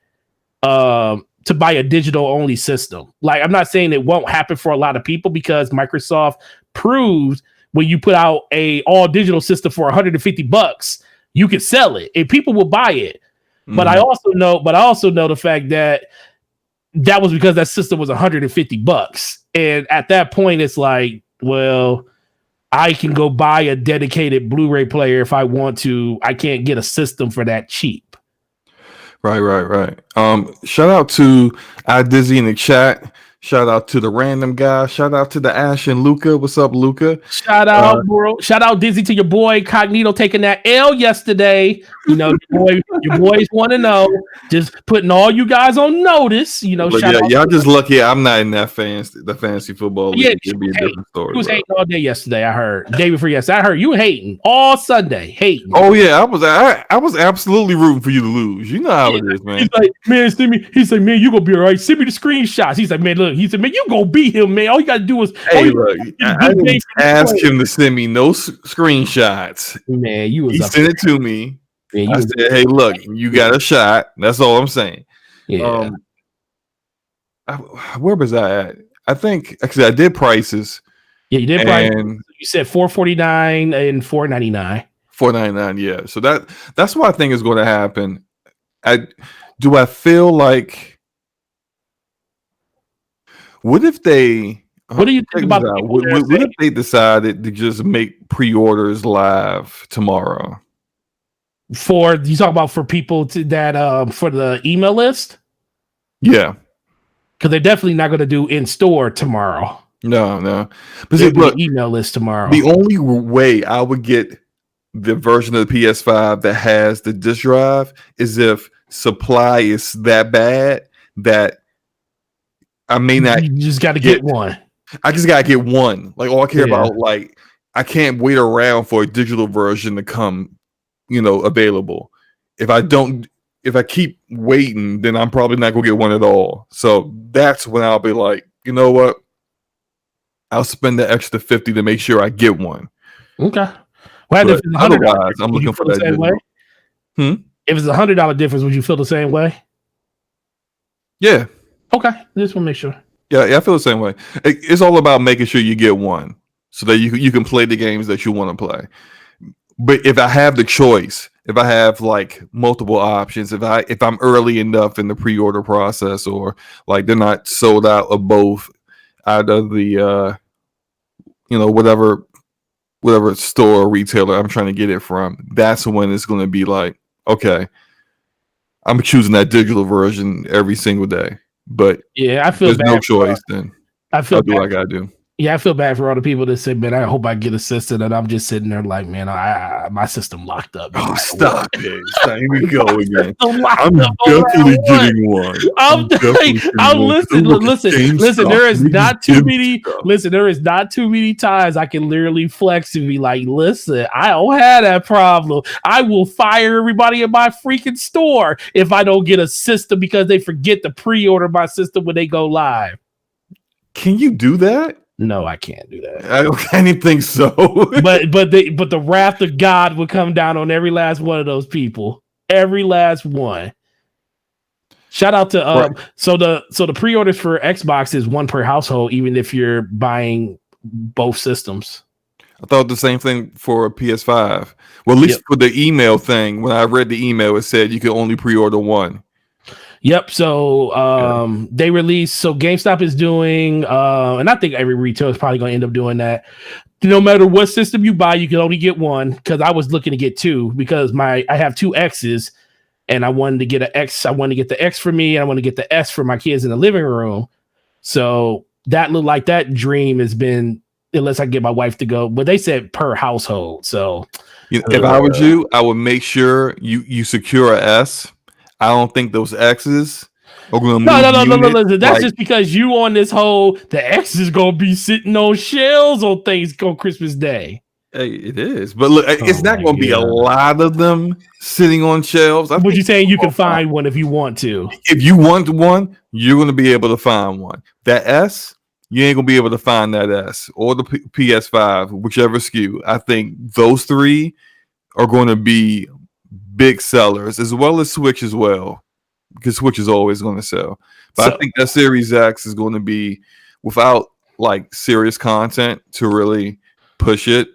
a digital only system. Like, I'm not saying it won't happen for a lot of people, because Microsoft proves when you put out a all digital system for $150, you can sell it and people will buy it. Mm-hmm. But I also know the fact that was because that system was $150. And at that point, it's like, well, I can go buy a dedicated Blu-ray player if I want to. I can't get a system for that cheap. Right. Shout out to iDizzy in the chat. Shout out to the random guy. Shout out to the Ash and Luca. What's up, Luca? Shout out, bro. Shout out, Dizzy, to your boy Cognito taking that L yesterday. Your boys want to know. Just putting all you guys on notice. Y'all just lucky I'm not in that the fantasy football league. It'd be a different story. He was hating all day yesterday. I heard day before yesterday. I heard you hating all Sunday. Hating. Oh yeah, I was absolutely rooting for you to lose. You know how it is, man. He's like, man, send me. He's like, man, you gonna be all right. Send me the screenshots. He's like, man, look. look. He said, man, you gonna beat him, man. All you gotta do is hey, look, I didn't ask him to send me no screenshots. Man, he sent it to me. Man, I said, hey, look, you got a shot. That's all I'm saying. Yeah. Where was I at? I think actually I did prices. Yeah, you did prices. You said $449 and $499. $499, yeah. So that's what I think is going to happen. I feel like, what if they? What do you think about? What if they decided to just make pre-orders live tomorrow? For you talk about for people that for the email list? Yeah, because they're definitely not going to do in store tomorrow. No. But see, look, email list tomorrow. The only way I would get the version of the PS5 that has the disk drive is if supply is that bad that I may not. You just got to get one. I just got to get one. Like, all I care about, like, I can't wait around for a digital version to come, available. If I keep waiting, then I'm probably not going to get one at all. So that's when I'll be like, you know what? I'll spend the extra $50 to make sure I get one. Okay. Well, otherwise, I'm looking for that way. If it's $100 difference, would you feel the same way? Yeah. Okay. Just want to make sure. Yeah, I feel the same way. It's all about making sure you get one so that you can play the games that you want to play. But if I have the choice, if I have like multiple options, if I'm early enough in the pre-order process, or like they're not sold out of both out of the whatever store or retailer I'm trying to get it from, that's when it's going to be like, okay, I'm choosing that digital version every single day. But yeah, I feel there's bad no choice. Then I'll do what I gotta do. Yeah, I feel bad for all the people that say, man, I hope I get a system, and I'm just sitting there like, man, my system locked up. Oh, stop it. Here we go again. I'm definitely getting one. Listen, there is not too many times I can literally flex and be like, listen, I don't have that problem. I will fire everybody in my freaking store if I don't get a system because they forget to pre-order my system when they go live. Can you do that? No, I can't do that. I don't think so. but the wrath of God would come down on every last one of those people. Every last one. Shout out to right. So the pre-orders for Xbox is one per household, even if you're buying both systems. I thought the same thing for PS5. Well, at least for the email thing, when I read the email, it said you could only pre-order one. Yep. So they released. So GameStop is doing, and I think every retailer is probably going to end up doing that. No matter what system you buy, you can only get one. Because I was looking to get two because I have two X's, and I wanted to get an X. I wanted to get the X for me, and I want to get the S for my kids in the living room. So that looked like that dream has been, unless I get my wife to go. But they said per household. So if I was you, I would make sure you secure a S. I don't think those X's are going to move. No. That's just because you on this whole, the X is going to be sitting on shelves on things on Christmas Day. Hey, it is. But look, it's not going to be a lot of them sitting on shelves. What you saying? You can find one if you want to. If you want one, you're going to be able to find one. That S, you ain't going to be able to find that S or the PS5, whichever SKU. I think those three are going to be big sellers, as well as Switch as well, because Switch is always going to sell. But I think that Series X is going to be, without like serious content to really push it,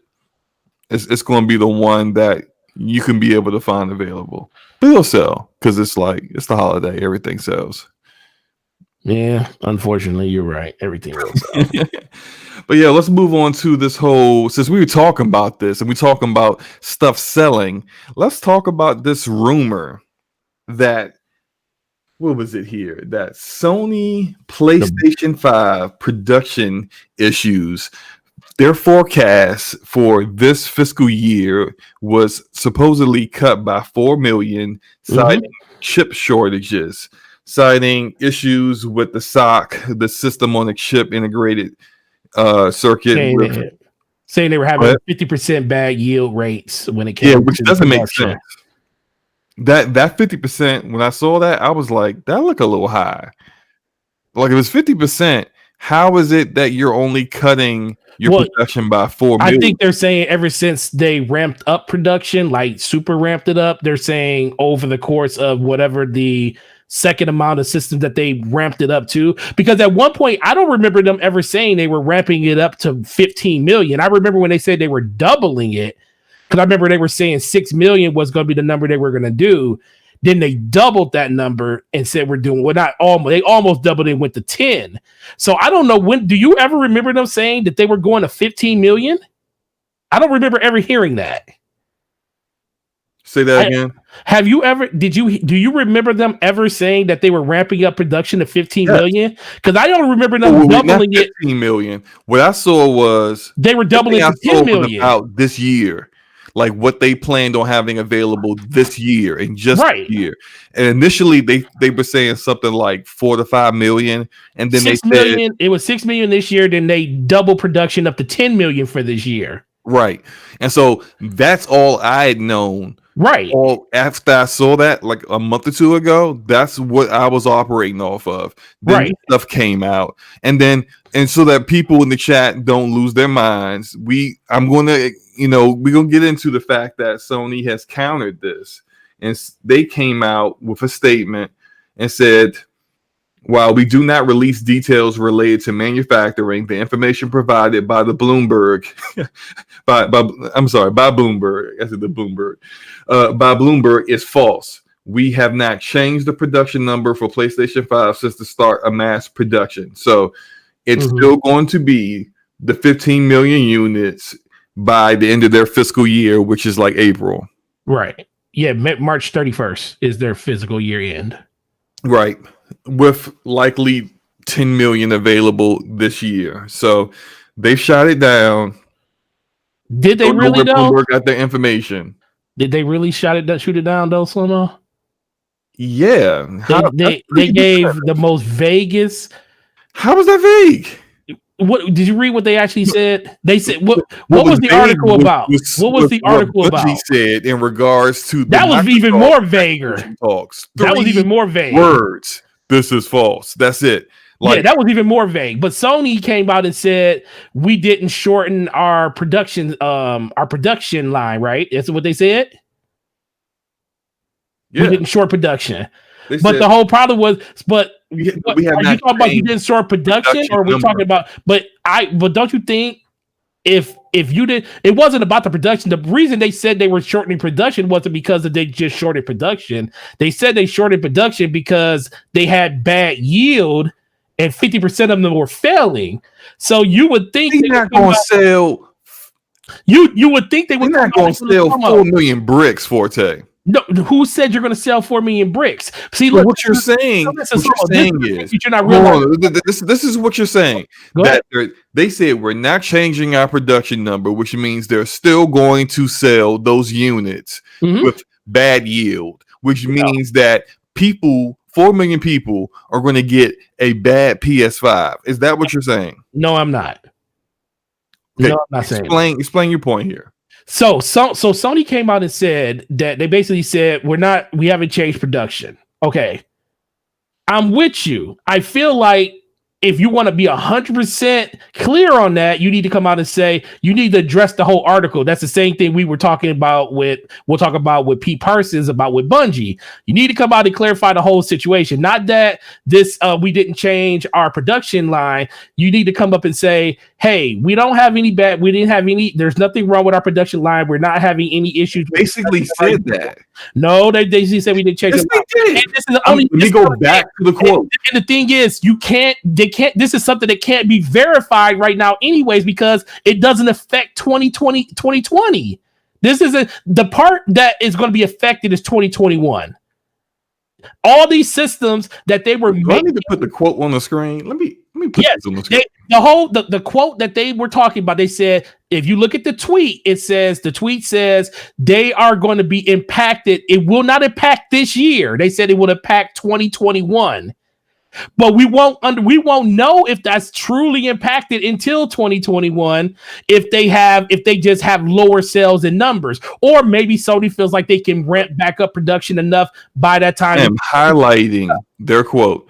it's going to be the one that you can be able to find available. But it'll sell because it's the holiday, everything sells. Yeah, unfortunately, you're right. Everything will sell. But yeah, let's move on to this whole, since we were talking about this and we're talking about stuff selling, let's talk about this rumor that, what was it here? That Sony PlayStation 5 production issues, their forecast for this fiscal year was supposedly cut by 4 million, citing chip shortages, citing issues with the SoC, the system on a chip integrated circuit, saying they were having 50% bad yield rates when it came which doesn't make sense. That 50%, when I saw that, I was like, that look a little high. Like if it's 50%, how is it that you're only cutting your production by 4 million? I think they're saying ever since they ramped up production, like super ramped it up, they're saying over the course of whatever the second amount of systems that they ramped it up to. Because at one point, I don't remember them ever saying they were ramping it up to 15 million. I remember when they said they were doubling it, because I remember they were saying 6 million was going to be the number they were going to do. Then they doubled that number and said they almost doubled it and went to 10. So I don't know do you ever remember them saying that they were going to 15 million? I don't remember ever hearing that. Say that again. Have you ever, do you remember them ever saying that they were ramping up production to 15 million? Because I don't remember them doubling it. 15 million. What I saw was they were doubling it to 10 million. About this year. Like what they planned on having available this year and just this year. And initially they were saying something like 4 to 5 million. And then they said it was 6 million this year. Then they double production up to 10 million for this year. Right. And so that's all I had known. Right. All after I saw that like a month or two ago, that's what I was operating off of. Then stuff came out. And so that people in the chat don't lose their minds, I'm gonna we're gonna get into the fact that Sony has countered this, and they came out with a statement and said, while we do not release details related to manufacturing, the information provided by the Bloomberg, by Bloomberg, I said the Bloomberg, by Bloomberg is false. We have not changed the production number for PlayStation 5 since the start of mass production. So it's still going to be the 15 million units by the end of their fiscal year, which is like April. Right. Yeah, March 31st is their fiscal year end. Right. With likely 10 million available this year. So they shot it down. Did they really though? Bloomberg got their information. Did they really shoot it down though, Slomo? Yeah. They gave the most vaguest. How was that vague? What did you read? What they actually said? They said what was the article about? What was the article about? Bungie said in regards to that was even more vaguer. Talks. That was even more vague. Words. This is false. That's it. Yeah, that was even more vague. But Sony came out and said we didn't shorten our production line. Right? That's what they said. Yeah. We didn't short production. But the whole problem was, are you talking about you didn't short production, or are we talking about? But don't you think if you did, it wasn't about the production. The reason they said they were shortening production wasn't because they just shorted production. They said they shorted production because they had bad yield and 50% of them were failing. So you would think they're not going to sell. You would think they were not going to sell 4 million bricks, Forte. No, who said you're going to sell 4 million bricks? See, look, what you're saying is you're not realizing. This is what you're saying. They said we're not changing our production number, which means they're still going to sell those units with bad yield, which means that 4 million people are going to get a bad PS5. Is that what you're saying? No, I'm not. Okay. No, I'm not saying. Explain your point here. So Sony came out and said that they basically said we haven't changed production. Okay. I'm with you. I feel like if you want to be 100% clear on that, you need to come out and say you need to address the whole article. That's the same thing we'll talk about with Pete Parsons about with Bungie. You need to come out and clarify the whole situation. Not that we didn't change our production line. You need to come up and say, hey, we didn't have any, there's nothing wrong with our production line. We're not having any issues. Basically said that. No, they said we didn't change it. This is the only. Let me go back to the quote. And the thing is, this is something that can't be verified right now anyways, because it doesn't affect 2020. This is the part that is going to be affected is 2021. All these systems that they were making. I need to put the quote on the screen. Let me put this on the screen. The quote that they were talking about, they said, if you look at the tweet says they are going to be impacted. It will not impact this year. They said it will impact 2021. But we won't know if that's truly impacted until 2021 if they just have lower sales and numbers, or maybe Sony feels like they can ramp back up production enough by that time. I'm highlighting their quote.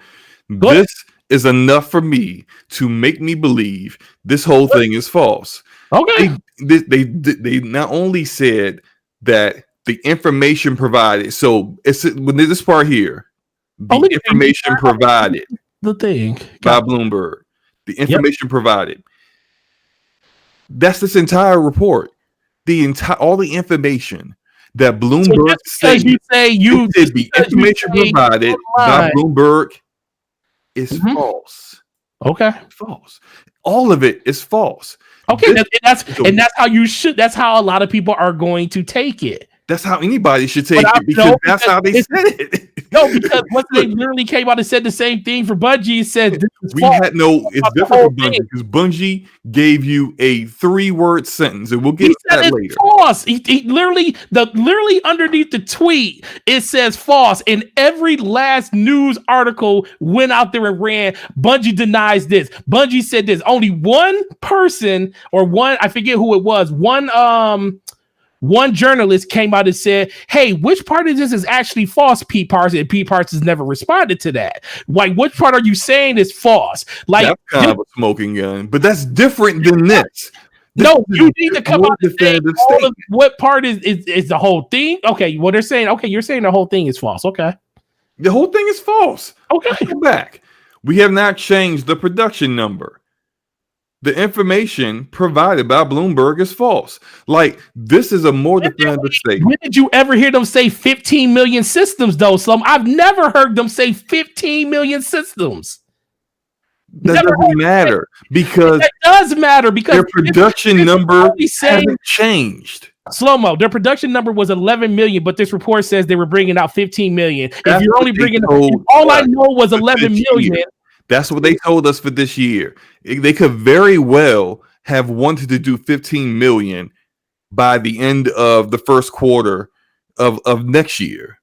is enough for me to make me believe this whole thing is false. Okay. They not only said that the information provided. So it's when this part here, the information provided the thing by Bloomberg, the information provided. That's this entire report. All the information that Bloomberg said. You say the information provided by Bloomberg is false. Okay, false. All of it is false. Okay, that's how you should. That's how a lot of people are going to take it. That's how anybody should take it because that's how they said it. No, because once they literally came out and said the same thing for Bungie, it said it's different for Bungie because Bungie gave you a 3-word sentence, and we'll get to that later. False. He literally underneath the tweet, it says false, and every last news article went out there and ran. Bungie denies this. Bungie said this. Only one person I forget who it was. One journalist came out and said, hey, which part of this is actually false, Pete Parsons? And Pete Parsons never responded to that. Like, which part are you saying is false? Like, that's kind of a smoking gun, but that's different than this. No, you need to come out and say what part is the whole thing? Okay, well, they're saying, okay, you're saying the whole thing is false. Okay. The whole thing is false. Okay. Go back. We have not changed the production number. The information provided by Bloomberg is false. Like, this is a more definitive statement. When did you ever hear them say 15 million systems, though, Slum? I've never heard them say 15 million systems. That doesn't matter because it does matter because their production number hasn't changed. Slow-mo, their production number was 11 million, but this report says they were bringing out 15 million. If you're only bringing all I know was 11 million. That's what they told us for this year. They could very well have wanted to do 15 million by the end of the first quarter of next year.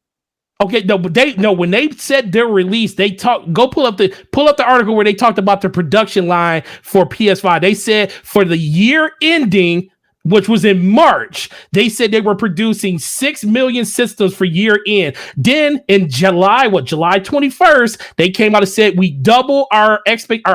Okay, no, but when they said their release, they pull up the article where they talked about the production line for PS5. They said for the year ending, which was in March, they said they were producing 6 million systems for year end. Then in July 21st, they came out and said we double our expected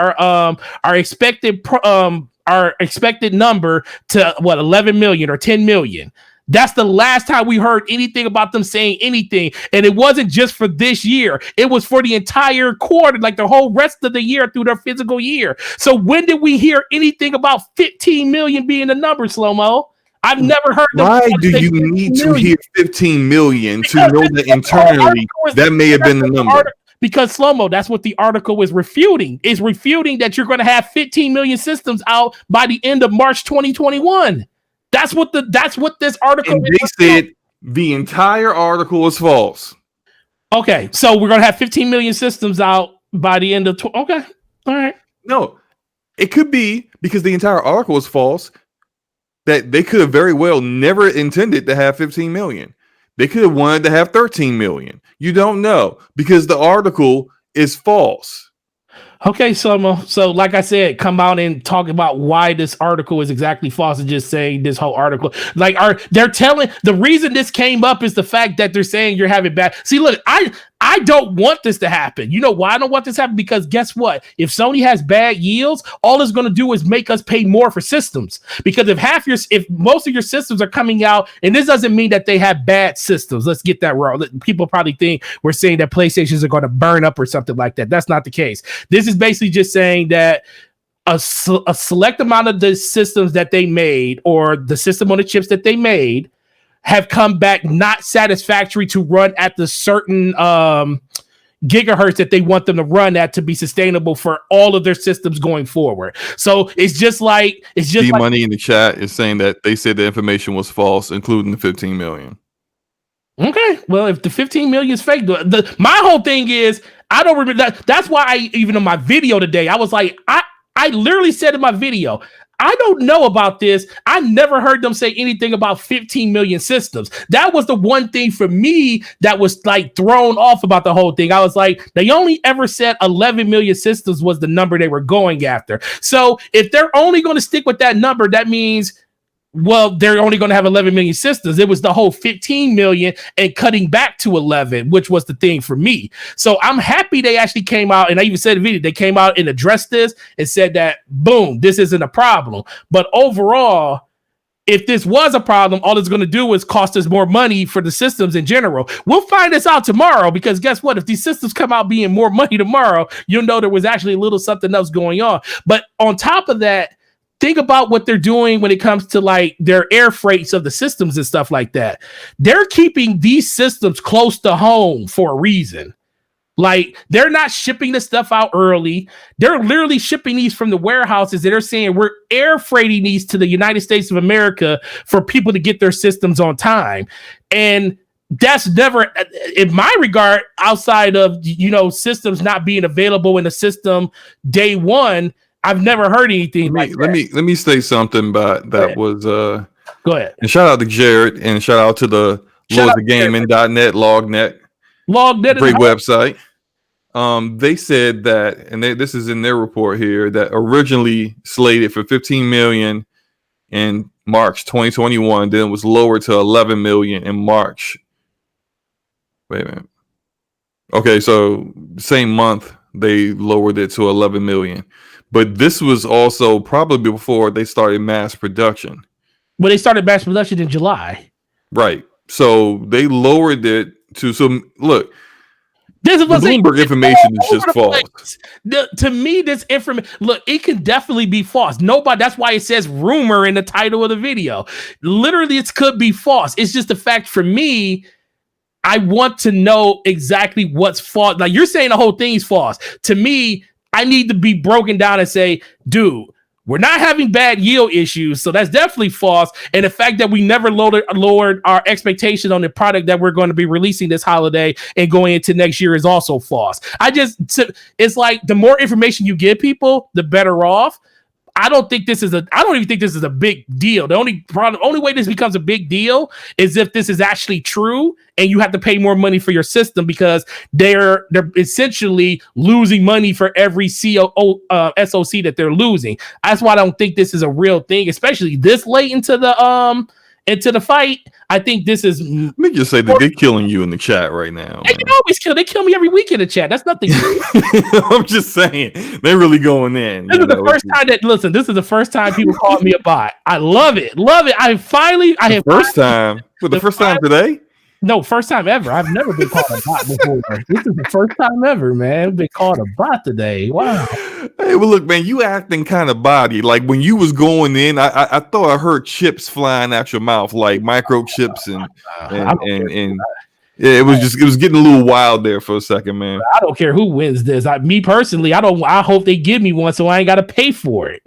number to 11 million or 10 million. That's the last time we heard anything about them saying anything. And it wasn't just for this year. It was for the entire quarter, like the whole rest of the year through their physical year. So when did we hear anything about 15 million being the number, Slow-Mo? I've never heard them. Why do you need to hear 15 million to know that internally that may have been the number? Because Slow-Mo, that's what the article is refuting. It's refuting that you're going to have 15 million systems out by the end of March 2021. That's what this article and they said the entire article is false. Okay, so we're gonna have 15 million systems out by the end of okay, all right. No, it could be because the entire article is false. That they could have very well never intended to have 15 million. They could have wanted to have 13 million. You don't know because the article is false. Okay, so like I said, come out and talk about why this article is exactly false and just saying this whole article. Like, they're telling the reason this came up is the fact that they're saying you're having bad. See, look, I don't want this to happen. You know why I don't want this to happen? Because guess what? If Sony has bad yields, all it's going to do is make us pay more for systems. Because if most of your systems are coming out, and this doesn't mean that they have bad systems. Let's get that wrong. People probably think we're saying that PlayStations are going to burn up or something like that. That's not the case. This is basically just saying that a select amount of the systems that they made or the system on the chips that they made have come back not satisfactory to run at the certain gigahertz that they want them to run at to be sustainable for all of their systems going forward. So it's just like money in the chat is saying that they said the information was false, including the 15 million. Okay, well, if the 15 million is fake, my whole thing is I don't remember that. That's why even in my video today, I was like, I literally said in my video, I don't know about this. I never heard them say anything about 15 million systems. That was the one thing for me that was like thrown off about the whole thing. I was like, they only ever said 11 million systems was the number they were going after. So if they're only going to stick with that number, that means well, they're only going to have 11 million systems. It was the whole 15 million and cutting back to 11, which was the thing for me. So I'm happy they actually came out, and I even said in the video, they came out and addressed this and said that, boom, this isn't a problem. But overall, if this was a problem, all it's going to do is cost us more money for the systems in general. We'll find this out tomorrow, because guess what? If these systems come out being more money tomorrow, you'll know there was actually a little something else going on. But on top of that, think about what they're doing when it comes to like their air freights of the systems and stuff like that. They're keeping these systems close to home for a reason. Like, they're not shipping the stuff out early. They're literally shipping these from the warehouses, and they're saying we're air freighting these to the United States of America for people to get their systems on time. And that's never, in my regard, outside of, you know, systems not being available in the system day one, I've never heard anything like that. Let me say something about that. Was go ahead. And shout out to Jared, and shout out to the lordsofgaming.net, LogNet. Great website. They said that, and this is in their report here, that originally slated for 15 million in March 2021, then it was lowered to 11 million in March. Wait a minute. Okay, so same month they lowered it to 11 million. But this was also probably before they started mass production. Well, they started mass production in July. Right. So they lowered it to look. This is Bloomberg information is just false. To me, this information, look, it can definitely be false. Nobody, that's why it says rumor in the title of the video. Literally, it could be false. It's just the fact for me, I want to know exactly what's false. Like, you're saying the whole thing's false. To me, I need to be broken down and say, dude, we're not having bad yield issues, so that's definitely false. And the fact that we never lowered our expectation on the product that we're going to be releasing this holiday and going into next year is also false. It's like the more information you give people, the better off. I don't even think this is a big deal. The only way this becomes a big deal is if this is actually true and you have to pay more money for your system, because they're essentially losing money for every SOC that they're losing. That's why I don't think this is a real thing, especially this late into the fight. I think this is. Let me just say that they're killing you in the chat right now. They can always kill. They kill me every week in the chat. That's nothing. I'm just saying they're really going in. This is the first time this is the first time people called me a bot. I love it. The first time today. No, first time ever. I've never been called a bot before. This is the first time ever, man. I've been called a bot today. Wow. Hey, well, look, man, you acting kind of body. Like when you was going in, I thought I heard chips flying out your mouth, like microchips and yeah, it was getting a little wild there for a second, man. I don't care who wins this. Me personally, I hope they give me one so I ain't got to pay for it.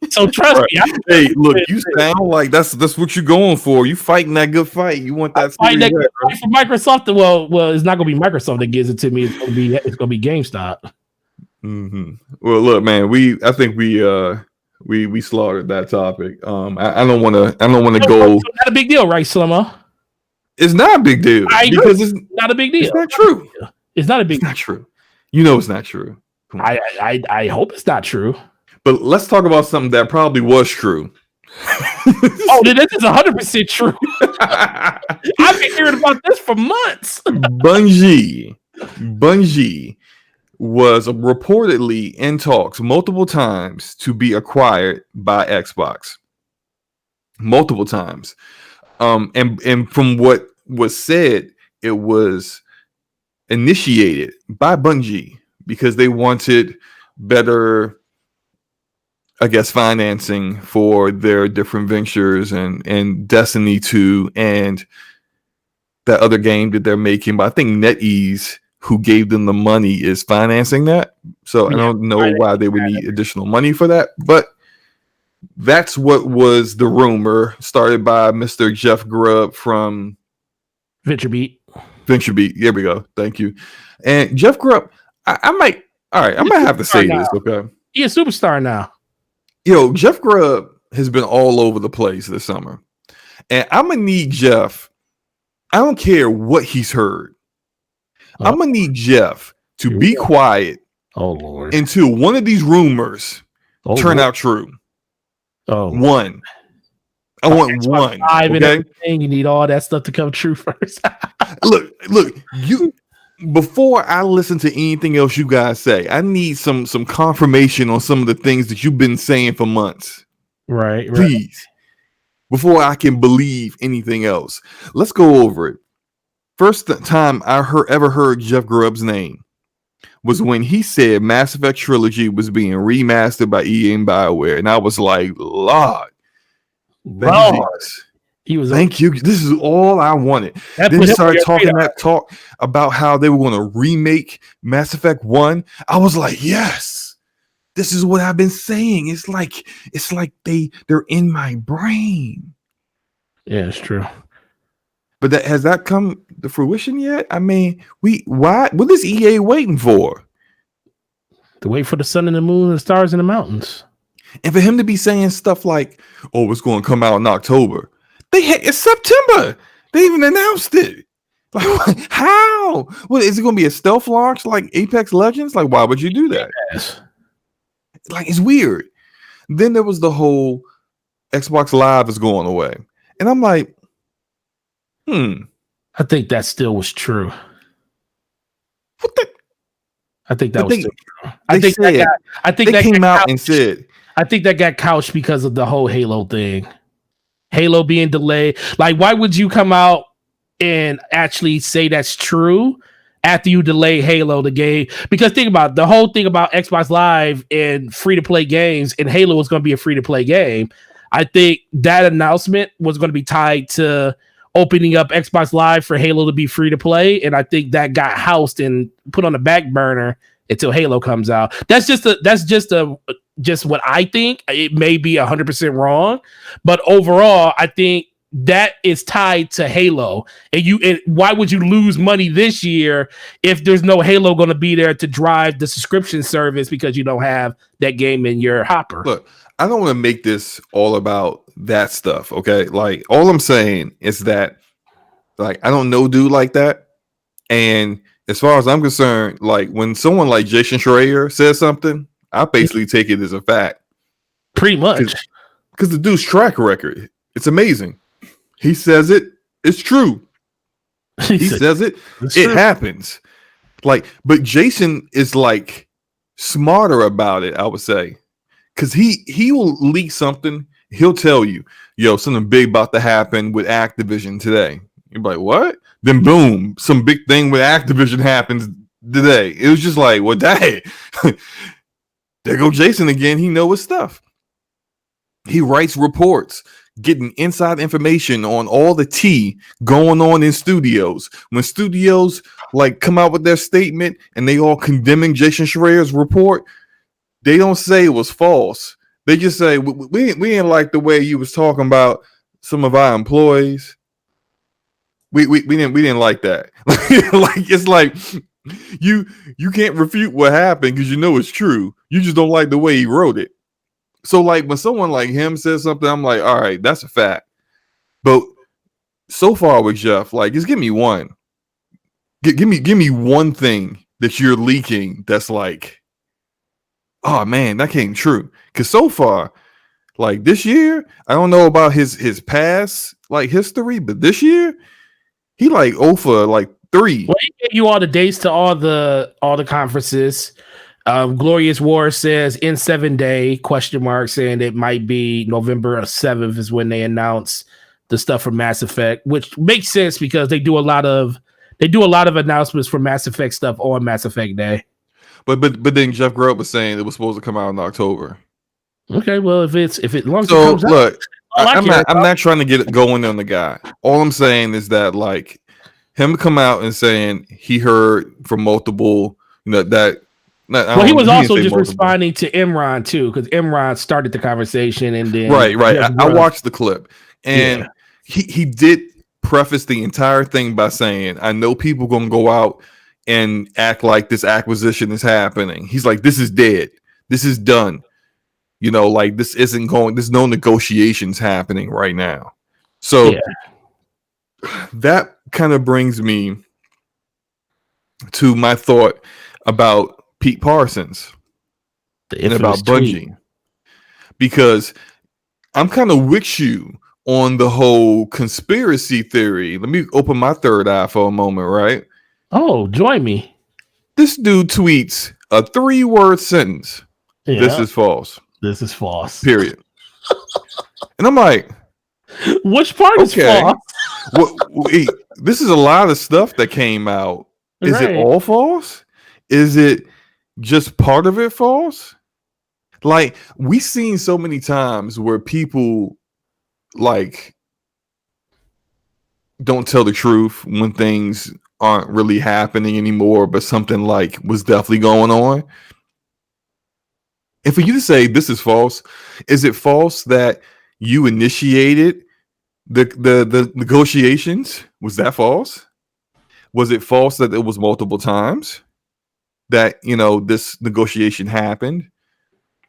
So trust me. Hey, look, you sound like that's what you're going for. You fighting that good fight. You want that fight for Microsoft. Well, it's not gonna be Microsoft that gives it to me. It's gonna be GameStop. Mm-hmm. Well, look, man, I think we slaughtered that topic. I don't want to go. It's not a big deal, right, Slimmo? It's not a big deal because it's not a big deal. It's not true. It's not a big. It's not true. You know, it's not true. I hope it's not true. But let's talk about something that probably was true. Oh, this is 100% true. I've been hearing about this for months. Bungie was reportedly in talks multiple times to be acquired by Xbox. Multiple times. And from what was said, it was initiated by Bungie because they wanted better, I guess, financing for their different ventures and Destiny 2 and that other game that they're making. But I think NetEase, who gave them the money, is financing that. So I don't know why they would need additional money for that. But that's what was the rumor, started by Mr. Jeff Grubb from VentureBeat. There we go. Thank you. And Jeff Grubb, I might have to say this, okay? He's a superstar now. Yo, Jeff Grubb has been all over the place this summer. And I'm going to need Jeff. I don't care what he's heard. I'm going to need Jeff to be quiet Lord, until one of these rumors turn out true. Oh, one. I want one. And everything. You need all that stuff to come true first. look, you. Before I listen to anything else you guys say, I need some confirmation on some of the things that you've been saying for months. Right. Please. Before I can believe anything else. Let's go over it. First time I ever heard Jeff Grubb's name was when he said Mass Effect Trilogy was being remastered by EA and BioWare. And I was like, Lord. Thank you. This is all I wanted. Then he started talking that talk about how they were going to remake Mass Effect 1. I was like, yes, this is what I've been saying. It's like they're in my brain. Yeah, it's true. But has that come to fruition yet? I mean, what is EA waiting for? To wait for the sun and the moon and the stars and the mountains. And for him to be saying stuff like, oh, it's going to come out in October. It's September. They even announced it. Like, how? What is it going to be a stealth launch like Apex Legends? Like, why would you do that? Yes. Like, it's weird. Then there was the whole Xbox Live is going away. And I'm like, I think that still was true. What the? I think that was still true. I think that came out and said. I think that got couched because of the whole Halo thing. Halo being delayed. Like, why would you come out and actually say that's true after you delay Halo the game? Because think about it, the whole thing about Xbox Live and free-to-play games, and Halo was going to be a free-to-play game. I think that announcement was going to be tied to opening up Xbox Live for Halo to be free-to-play, and I think that got housed and put on the back burner until Halo comes out. That's just what I think. It may be 100% wrong, but overall, I think that is tied to Halo. And why would you lose money this year if there's no Halo going to be there to drive the subscription service because you don't have that game in your hopper? Look, I don't want to make this all about that stuff. Okay, like all I'm saying is that, like, I don't know dude like that, and as far as I'm concerned, like when someone like Jason Schreier says something, I basically take it as a fact. Pretty much. Because the dude's track record, it's amazing. He says it, it's true. He says it happens. Like, but Jason is like smarter about it, I would say. Because he will leak something, he'll tell you, yo, something big about to happen with Activision today. You're like, what? Then boom, some big thing with Activision happens today. It was just like, well, dang. There go Jason again. He knows his stuff. He writes reports, getting inside information on all the tea going on in studios. When studios like come out with their statement and they all condemning Jason Schreier's report, they don't say it was false. They just say we didn't like the way you was talking about some of our employees. We didn't like that. Like it's like you can't refute what happened because you know it's true. You just don't like the way he wrote it. So like when someone like him says something, I'm like, all right, that's a fact. But so far with Jeff, like, just give me one. Give me one thing that you're leaking that's like, oh man, that came true. Because so far, like this year, I don't know about his past like history, but this year he like 0 for like 3. Well, he gave you all the dates to all the conferences. Glorious War says in 7 day ? Saying it might be November 7th is when they announce the stuff for Mass Effect, which makes sense because they do a lot of announcements for Mass Effect stuff on Mass Effect Day. But then Jeff Grubb was saying it was supposed to come out in October. Okay, well if it long as so it comes look, out, I'm not trying to get it going on the guy. All I'm saying is that like him come out and saying he heard from multiple, you know, that. Well, he was also just responding to Imran too, because Imran started the conversation, and then right. I watched the clip, and he did preface the entire thing by saying, "I know people gonna go out and act like this acquisition is happening." He's like, "This is dead. This is done. You know, like this isn't going. There's no negotiations happening right now." So that kind of brings me to my thought about Pete Parsons and about Bungie, because I'm kind of with you on the whole conspiracy theory. Let me open my third eye for a moment, right? Oh, join me. This dude tweets a 3-word sentence. Yeah. This is false. This is false. Period. And I'm like, which part is false? Wait, this is a lot of stuff that came out. Is it all false? Is it just part of it false? Like, we've seen so many times where people like don't tell the truth when things aren't really happening anymore, but something like was definitely going on. And for you to say this is false, is it false that you initiated the negotiations? Was that false? Was it false that it was multiple times that, you know, this negotiation happened?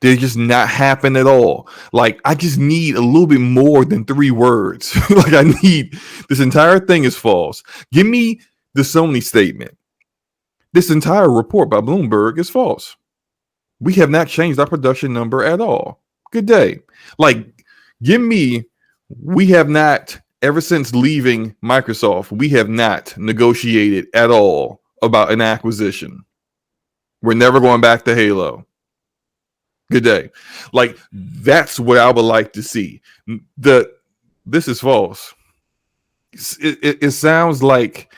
Did it just not happen at all? Like, I just need a little bit more than 3 words. Like, I need this entire thing is false. Give me the Sony statement. This entire report by Bloomberg is false. We have not changed our production number at all. Good day. Like, give me, we have not, ever since leaving Microsoft, we have not negotiated at all about an acquisition. We're never going back to Halo. Good day. Like, that's what I would like to see. This is false. It sounds like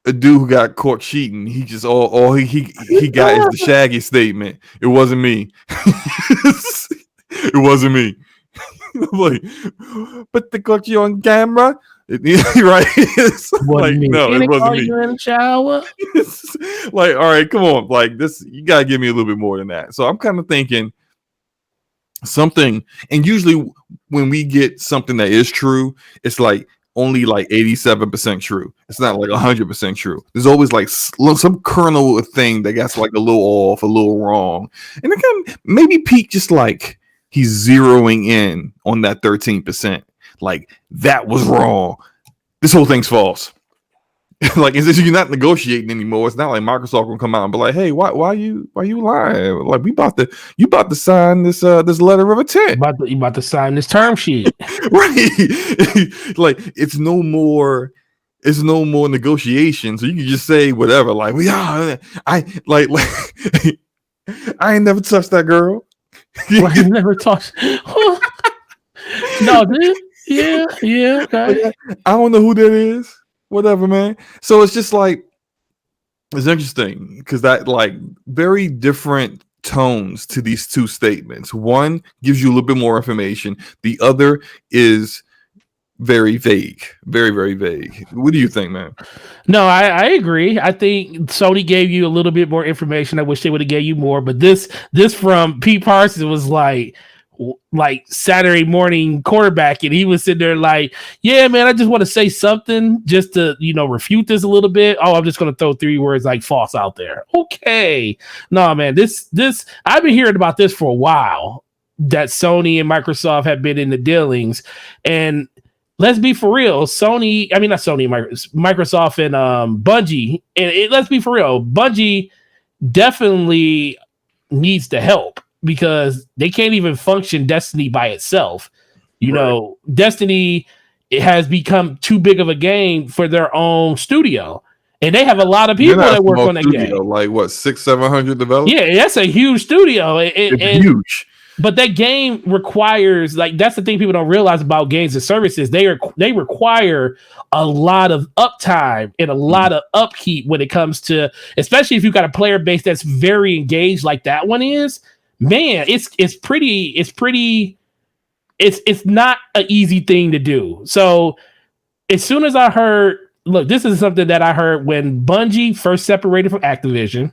a dude who got caught cheating. He just all he got is the Shaggy statement. It wasn't me. It wasn't me. Like, but they got you on camera, right? Like, no, it wasn't me. You in the shower? Like, all right, come on, like this, you gotta give me a little bit more than that. So I'm kind of thinking something, and usually when we get something that is true, it's like only like 87% true. It's not like 100% true. There's always like some kernel of thing that gets like a little off, a little wrong, and again, maybe Pete just like he's zeroing in on that 13%. Like, that was wrong. This whole thing's false. Like, you're not negotiating anymore. It's not like Microsoft will come out and be like, "Hey, why you lying? Like, you about to sign this letter of intent. You about to sign this term sheet." Right. Like, it's no more negotiation. So you can just say whatever. Like, I ain't never touched that girl. Well, I never touched. No, dude. Yeah. Okay. I don't know who that is. Whatever, man. So it's just like, it's interesting because that, like, very different tones to these two statements. One gives you a little bit more information. The other is very vague, very, very vague. What do you think, man? No, I agree. I think Sony gave you a little bit more information. I wish they would have gave you more, but this from Pete Parsons was like Saturday morning quarterback, and he was sitting there like, "Yeah, man, I just want to say something just to, refute this a little bit. Oh, I'm just going to throw 3 words like false out there." Okay. No, man, this I've been hearing about this for a while, that Sony and Microsoft have been in the dealings, and let's be for real. Microsoft and Bungie, and let's be for real. Bungie definitely needs to help because they can't even function Destiny by itself. Destiny, it has become too big of a game for their own studio. And they have a lot of people that work on that game. Like what, 600-700 developers? Yeah, that's a huge studio. It's huge. But that game requires, like, that's the thing people don't realize about games and services. They require a lot of uptime and a lot of upkeep when it comes to, especially if you've got a player base that's very engaged like that one is. Man, it's not an easy thing to do. So as soon as I heard, look, this is something that I heard when Bungie first separated from Activision.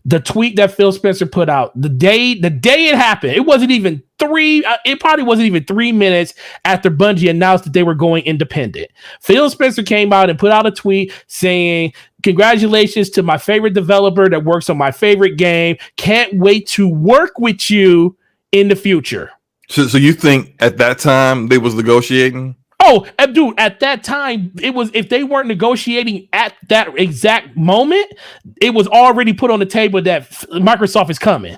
The tweet that Phil Spencer put out the day it happened, it probably wasn't even 3 minutes after Bungie announced that they were going independent. Phil Spencer came out and put out a tweet saying, "Congratulations to my favorite developer that works on my favorite game. Can't wait to work with you in the future." So you think at that time they was negotiating? Oh, dude, at that time, it was, if they weren't negotiating at that exact moment, it was already put on the table that Microsoft is coming.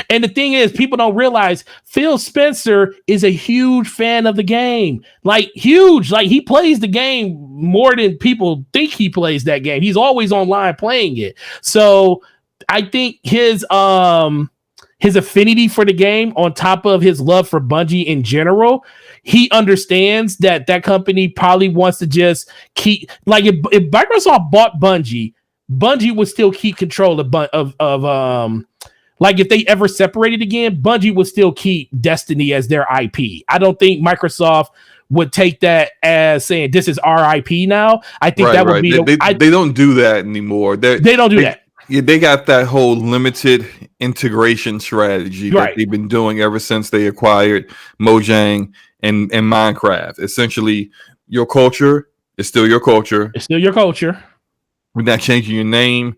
And the thing is, people don't realize Phil Spencer is a huge fan of the game. Like, huge. Like, he plays the game more than people think he plays that game. He's always online playing it. So I think his affinity for the game, on top of his love for Bungie in general, he understands that company probably wants to just keep, like, if Microsoft bought Bungie would still keep control of like, if they ever separated again, Bungie would still keep Destiny as their IP. I don't think Microsoft would take that as saying this is our IP now. I think that would be they don't do that anymore. They don't do that. Yeah, they got that whole limited integration strategy that they've been doing ever since they acquired Mojang and Minecraft. Essentially, your culture is still your culture. It's still your culture. We're not changing your name.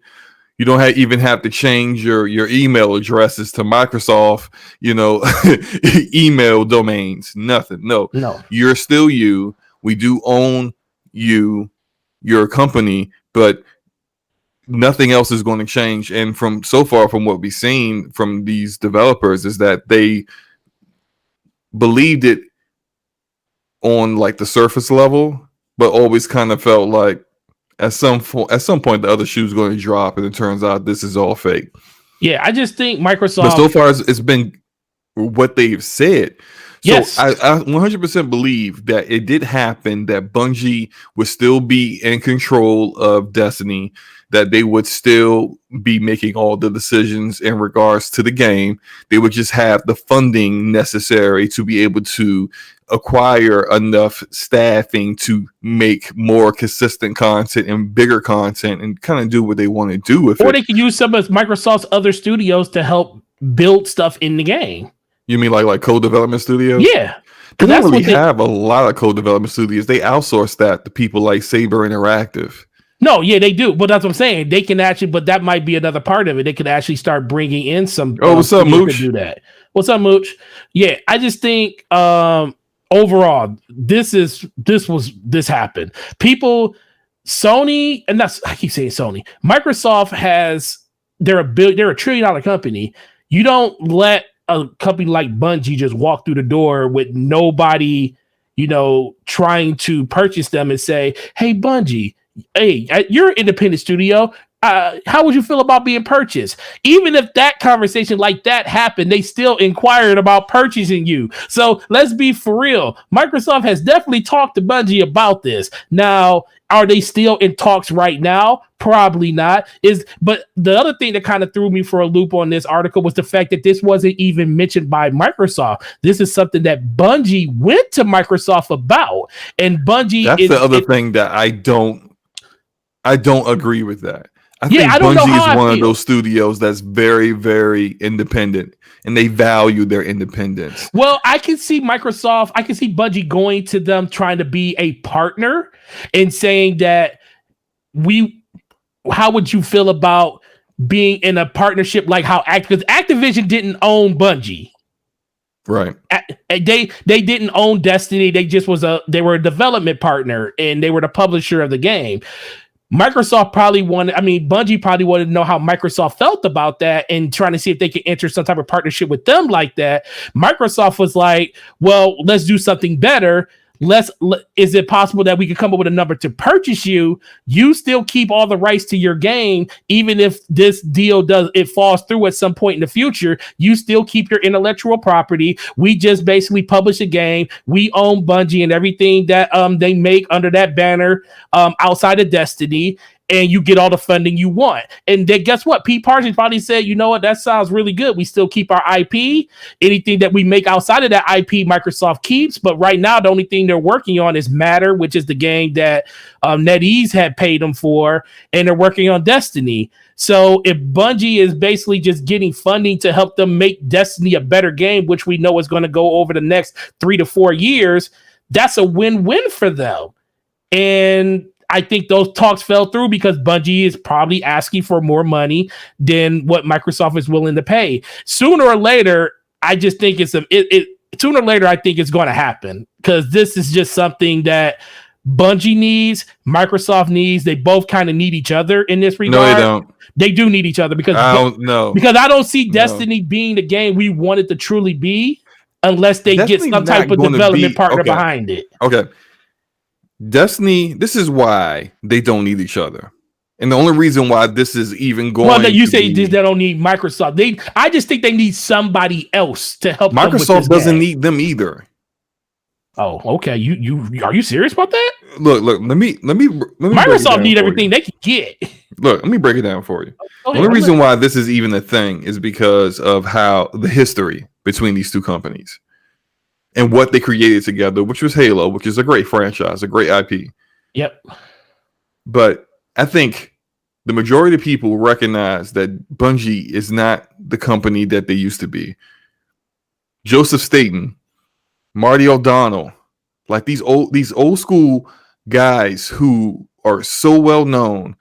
You don't even have to change your email addresses to Microsoft, email domains. Nothing. No. You're still you. We do own you, your company, but nothing else is going to change. And from what we've seen from these developers is that they believed it on like the surface level, but always kind of felt like at some point the other shoe's going to drop, and it turns out this is all fake. Yeah, I just think Microsoft. But so far, it's been what they've said. So yes. I 100% believe that it did happen, that Bungie would still be in control of Destiny, that they would still be making all the decisions in regards to the game. They would just have the funding necessary to be able to acquire enough staffing to make more consistent content and bigger content and kind of do what they want to do with it. Or they could use some of Microsoft's other studios to help build stuff in the game. You mean like co-development studios? Yeah. They don't really have a lot of co-development studios. They outsource that to people like Saber Interactive. No, yeah, they do. But that's what I'm saying. They can actually, but that might be another part of it. They could actually start bringing in some. What's up, Mooch? Do that. What's up, Mooch? Yeah, I just think overall, this happened. People, Sony, and I keep saying Sony. Microsoft they're a $1 trillion company. You don't let a company like Bungie just walk through the door with nobody, trying to purchase them and say, "Hey, Bungie, hey, you're an independent studio. How would you feel about being purchased?" Even if that conversation like that happened, they still inquired about purchasing you. So let's be for real. Microsoft has definitely talked to Bungie about this. Now, are they still in talks right now? Probably not. But the other thing that kind of threw me for a loop on this article was the fact that this wasn't even mentioned by Microsoft. This is something that Bungie went to Microsoft about, and Bungie. That's the other thing that I don't agree with that. I think Bungie is one of those studios that's very, very independent, and they value their independence. Well, I can see Bungie going to them, trying to be a partner and saying that how would you feel about being in a partnership like how because Activision didn't own Bungie. Right. They didn't own Destiny. They were a development partner, and they were the publisher of the game. Bungie probably wanted to know how Microsoft felt about that and trying to see if they could enter some type of partnership with them like that. Microsoft was like, well, let's do something better. Is it possible that we could come up with a number to purchase you? You still keep all the rights to your game, even if this deal falls through at some point in the future. You still keep your intellectual property. We just basically publish a game. We own Bungie and everything that they make under that banner outside of Destiny. And you get all the funding you want. And then guess what? Pete Parsons probably said, you know what? That sounds really good. We still keep our IP. Anything that we make outside of that IP, Microsoft keeps. But right now, the only thing they're working on is Matter, which is the game that NetEase had paid them for. And they're working on Destiny. So if Bungie is basically just getting funding to help them make Destiny a better game, which we know is going to go over the next 3 to 4 years, that's a win-win for them. And I think those talks fell through because Bungie is probably asking for more money than what Microsoft is willing to pay. Sooner or later, I just think I think it's going to happen because this is just something that Bungie needs, Microsoft needs. They both kind of need each other in this regard. No, they don't. They do need each other because I don't know. Because I don't see Destiny being the game we want it to truly be unless they get some type of development partner behind it. Okay. Destiny, this is why they don't need each other. And the only reason why this is even going well, you say they don't need Microsoft. I just think they need somebody else to help Microsoft doesn't need them either. Oh, okay. You are you serious about that? Look, let me Microsoft need everything they can get. Look, let me break it down for you. The only reason why this is even a thing is because of how the history between these two companies and what they created together, which was Halo, which is a great franchise, a great IP. Yep. But I think the majority of people recognize that Bungie is not the company that they used to be. Joseph Staten, Marty O'Donnell, like these old school guys who are so well known,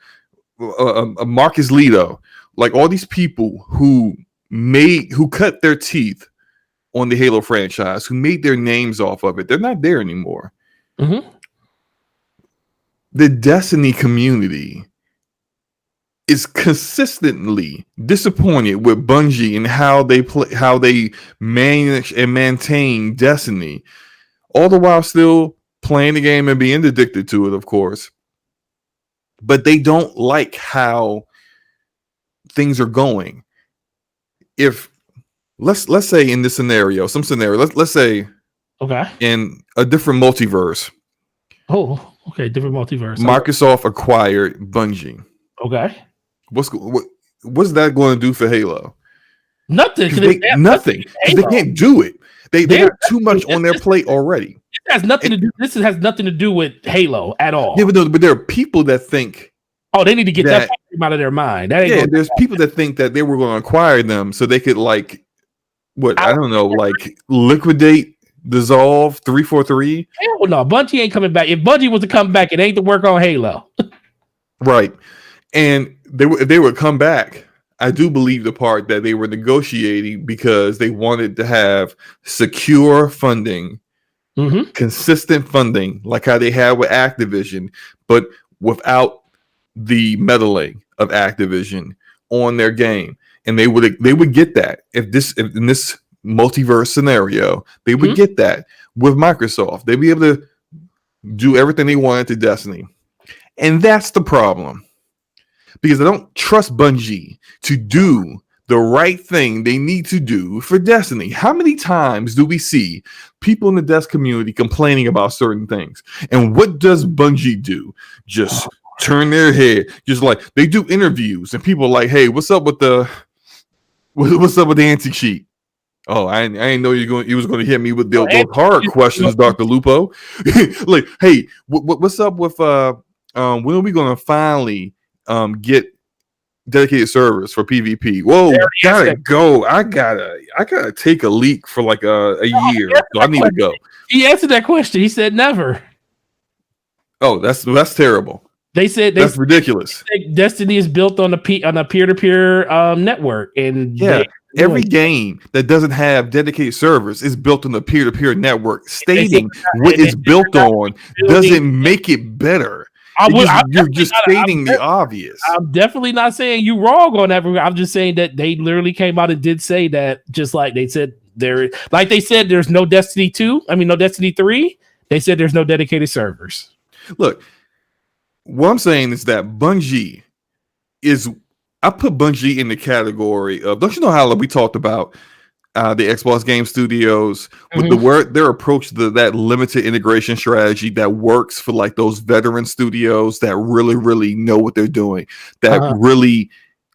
Marcus Leto, like all these people who cut their teeth on the Halo franchise, who made their names off of it. They're not there anymore. Mm-hmm. The Destiny community is consistently disappointed with Bungie and how they manage and maintain Destiny, all the while still playing the game and being addicted to it, of course. But they don't like how things are going. If let's say in this scenario, let's say in a different multiverse. Oh, okay, different multiverse. Microsoft acquired Bungie. Okay. What's that going to do for Halo? Nothing. Nothing. They can't do it. They got too much on their plate already. It has nothing to do. This has nothing to do with Halo at all. Yeah, but there are people that think. Oh, they need to get that out of their mind. There's people that think that they were going to acquire them so they could liquidate, dissolve 343. Hell no, Bungie ain't coming back. If Bungie was to come back, it ain't to work on Halo. Right. And they would come back. I do believe the part that they were negotiating because they wanted to have secure funding, consistent funding, like how they had with Activision, but without the meddling of Activision on their game. And they would get that if in this multiverse scenario, they would get that with Microsoft. They'd be able to do everything they wanted to Destiny. And that's the problem. Because I don't trust Bungie to do the right thing they need to do for Destiny. How many times do we see people in the Dest community complaining about certain things? And what does Bungie do? Just turn their head. Just like they do interviews and people are like, hey, what's up with the anti cheat? Oh, I didn't know you was going to hit me with those hard questions, Dr. Lupo. Like, hey, what's up with when are we going to finally get dedicated servers for PvP? Whoa, gotta go. I gotta take a leak for like a year. So I need to go. He answered that question. He said never. Oh, that's terrible. They said that's ridiculous. Destiny is built on a peer-to-peer network, and every game that doesn't have dedicated servers is built on a peer-to-peer network. Stating what it's built on doesn't make it better. You're just stating the obvious. I'm definitely not saying you wrong on that. I'm just saying that they literally came out and did say that, just like they said there's no Destiny 2. I mean, no Destiny 3. They said there's no dedicated servers. Look, what I'm saying is that Bungie I put Bungie in the category of, don't you know how we talked about the Xbox Game Studios with their approach to that limited integration strategy that works for like those veteran studios that really, really know what they're doing, that really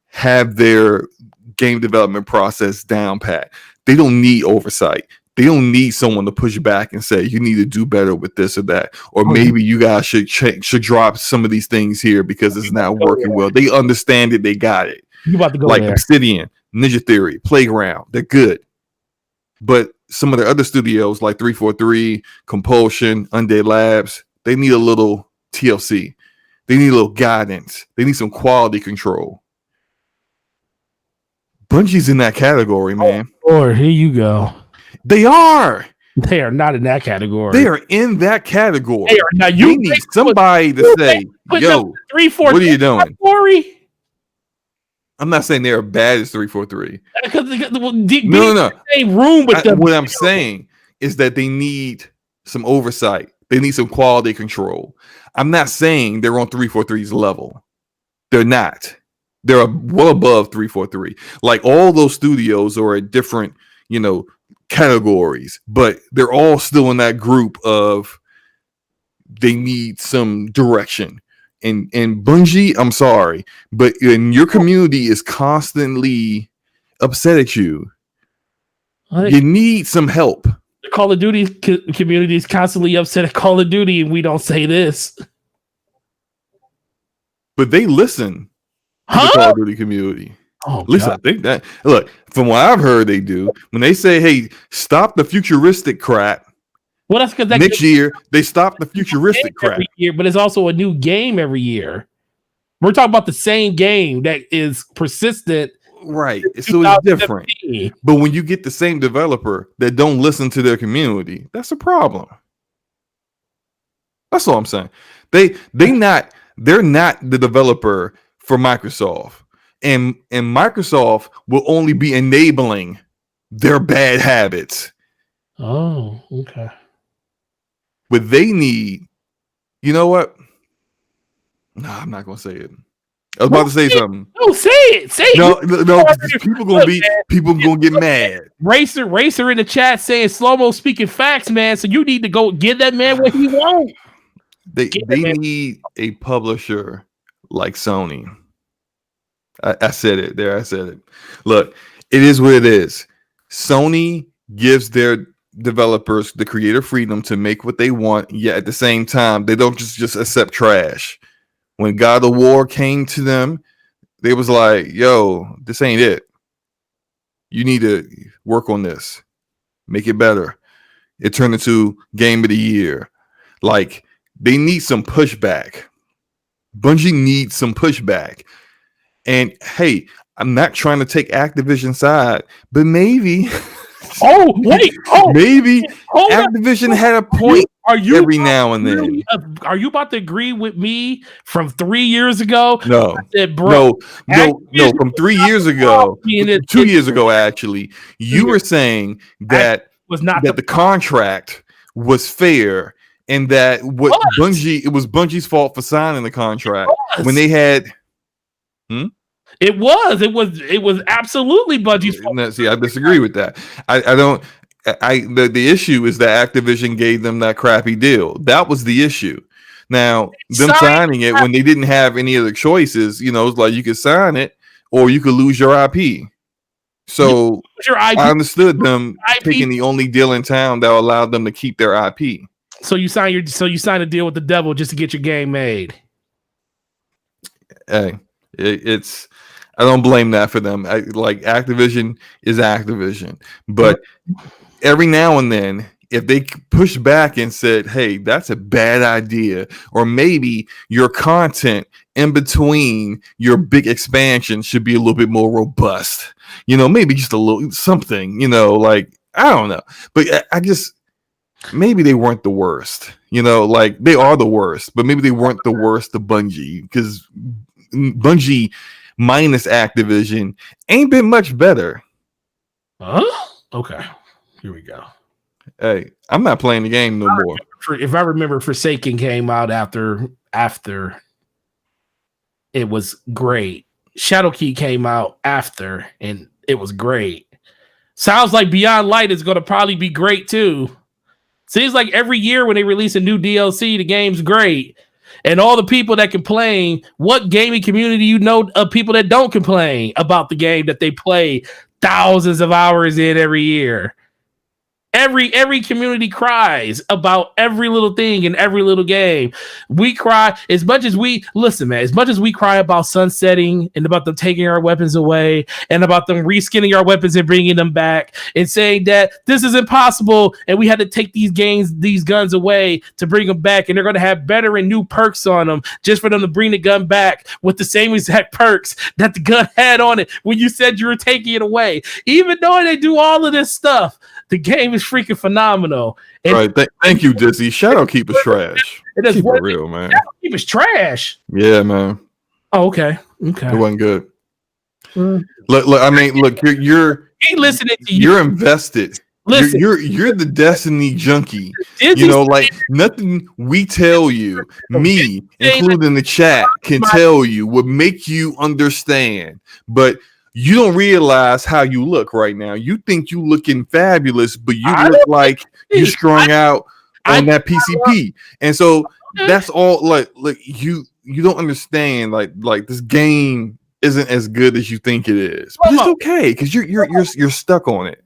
have their game development process down pat. They don't need oversight. They don't need someone to push back and say, you need to do better with this or that. Or maybe you guys should drop some of these things here because it's not working well. They understand it. They got it. You about to go like there. Obsidian, Ninja Theory, Playground. They're good. But some of the other studios like 343, Compulsion, Undead Labs, they need a little TLC. They need a little guidance. They need some quality control. Bungie's in that category, man. Or here you go. They are. They are not in that category. They are in that category. They are now. You need somebody to say, "Yo, 3-4, what are you doing?" Category? I'm not saying they're bad as 3-4-3. No. Same room with them. What I'm saying is that they need some oversight. They need some quality control. I'm not saying they're on 3-4-3's level. They're not. They're well above 3-4-3. Like all those studios are at different, categories, but they're all still in that group of they need some direction. And Bungie, I'm sorry, but your community is constantly upset at you. You need some help. The Call of Duty community is constantly upset at Call of Duty, and we don't say this. But they listen to the Call of Duty community. Oh, listen, God. I think that look from what I've heard, they do when they say, "Hey, stop the futuristic crap." Well, that's because next year they stop the futuristic crap every year, but it's also a new game every year. We're talking about the same game that is persistent, right? So it's different. But when you get the same developer that don't listen to their community, that's a problem. That's all I'm saying. They're not the developer for Microsoft, and Microsoft will only be enabling their bad habits. Oh, okay. But they need, you know what? No, I'm not gonna say it. I was about to say something. No, say it. Say it. No. People gonna get mad. Racer in the chat saying slow-mo speaking facts, man. So you need to go give that man what he wants. They need a publisher like Sony. I said it there. I said it. Look, it is what it is. Sony gives their developers the creative freedom to make what they want, yet at the same time they don't just accept trash. When God of War came to them, they was like, "Yo, this ain't it. You need to work on this, make it better." It turned into Game of the Year. Like they need some pushback. Bungie needs some pushback. And hey, I'm not trying to take Activision side, but maybe maybe Activision had a point every now and then. Are you about to agree with me from 3 years ago? No, said, bro, no. From 3 years ago, 2 years ago, actually, you were saying that the contract was fair and that it was Bungie's fault for signing the contract when they had. It was absolutely Bungie's fault. See, I disagree with that. The issue is that Activision gave them that crappy deal. That was the issue. Now, them signing it when they didn't have any other choices, it's like you could sign it or you could lose your IP. So I understood them taking the only deal in town that allowed them to keep their IP. So you sign a deal with the devil just to get your game made. Hey, I don't blame that for them. Like Activision is Activision, but every now and then, if they push back and said, "Hey, that's a bad idea," or maybe your content in between your big expansion should be a little bit more robust, maybe just a little something, like I don't know, but I just maybe they weren't the worst, like they are the worst, but maybe they weren't the worst to Bungie because Bungie minus Activision ain't been much better. Okay, here we go. Hey, I'm not playing the game no more. If I remember, Forsaken came out after it was great. Shadowkey came out after, and it was great. Sounds like Beyond Light is going to probably be great too. Seems like every year when they release a new DLC, the game's great. And all the people that complain, what gaming community of people that don't complain about the game that they play thousands of hours in every year? Every community cries about every little thing in every little game. We cry as much as we cry about sunsetting and about them taking our weapons away and about them reskinning our weapons and bringing them back and saying that this is impossible and we had to take these guns away to bring them back and they're going to have better and new perks on them just for them to bring the gun back with the same exact perks that the gun had on it when you said you were taking it away. Even though they do all of this stuff, the game is freaking phenomenal. And right. Thank you, Dizzy. Shadow Keeper's trash. It is Keep it real, man. Shadow Keeper's trash. Yeah, man. Oh, okay. Okay. It wasn't good. Look. I mean, look. You're listening to you. You're invested. Listen, you're the Destiny junkie. Dizzy You know, like nothing we tell you, me, including the chat, can tell you would make you understand. But you don't realize how you look right now. You think you looking fabulous, but you look like you're strung out on that PCP. And so that's all. Like you don't understand. Like this game isn't as good as you think it is. But it's okay because you're stuck on it.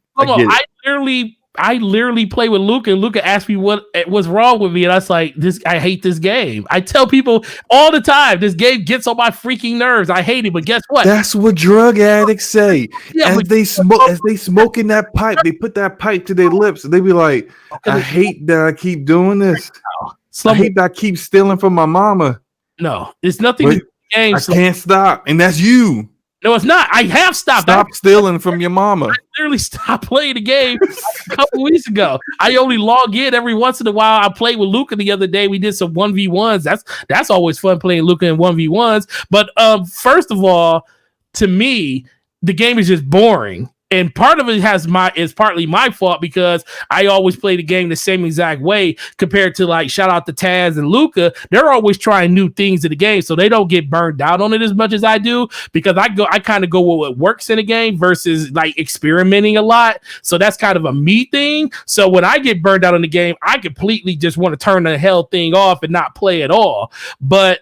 I literally play with Luca, and Luca asked me what's wrong with me, and I was like, I hate this game. I tell people all the time, this game gets on my freaking nerves. I hate it, but guess what? That's what drug addicts say. As they smoke in that pipe, they put that pipe to their lips, and they be like, I hate that I keep doing this. I hate that I keep stealing from my mama. No, it's nothing to do with the game. I can't stop, and that's you. No, it's not. I have stopped. Stop stealing from your mama. I literally stopped playing the game a couple weeks ago. I only log in every once in a while. I played with Luca the other day. We did some 1v1s. That's always fun playing Luca in 1v1s. But first of all, to me, the game is just boring. And part of it is partly my fault because I always play the game the same exact way compared to like shout out to Taz and Luca. They're always trying new things in the game, so they don't get burned out on it as much as I do because I kind of go with what works in the game versus like experimenting a lot. So that's kind of a me thing. So when I get burned out on the game, I completely just want to turn the hell thing off and not play at all. But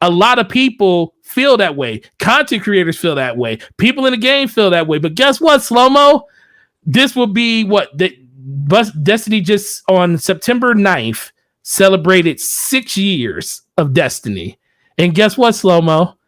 a lot of people feel that way. Content creators feel that way. People in the game feel that way. But guess what, Slow-Mo? This will be Destiny just on September 9th celebrated 6 years of Destiny. And guess what, Slow-Mo?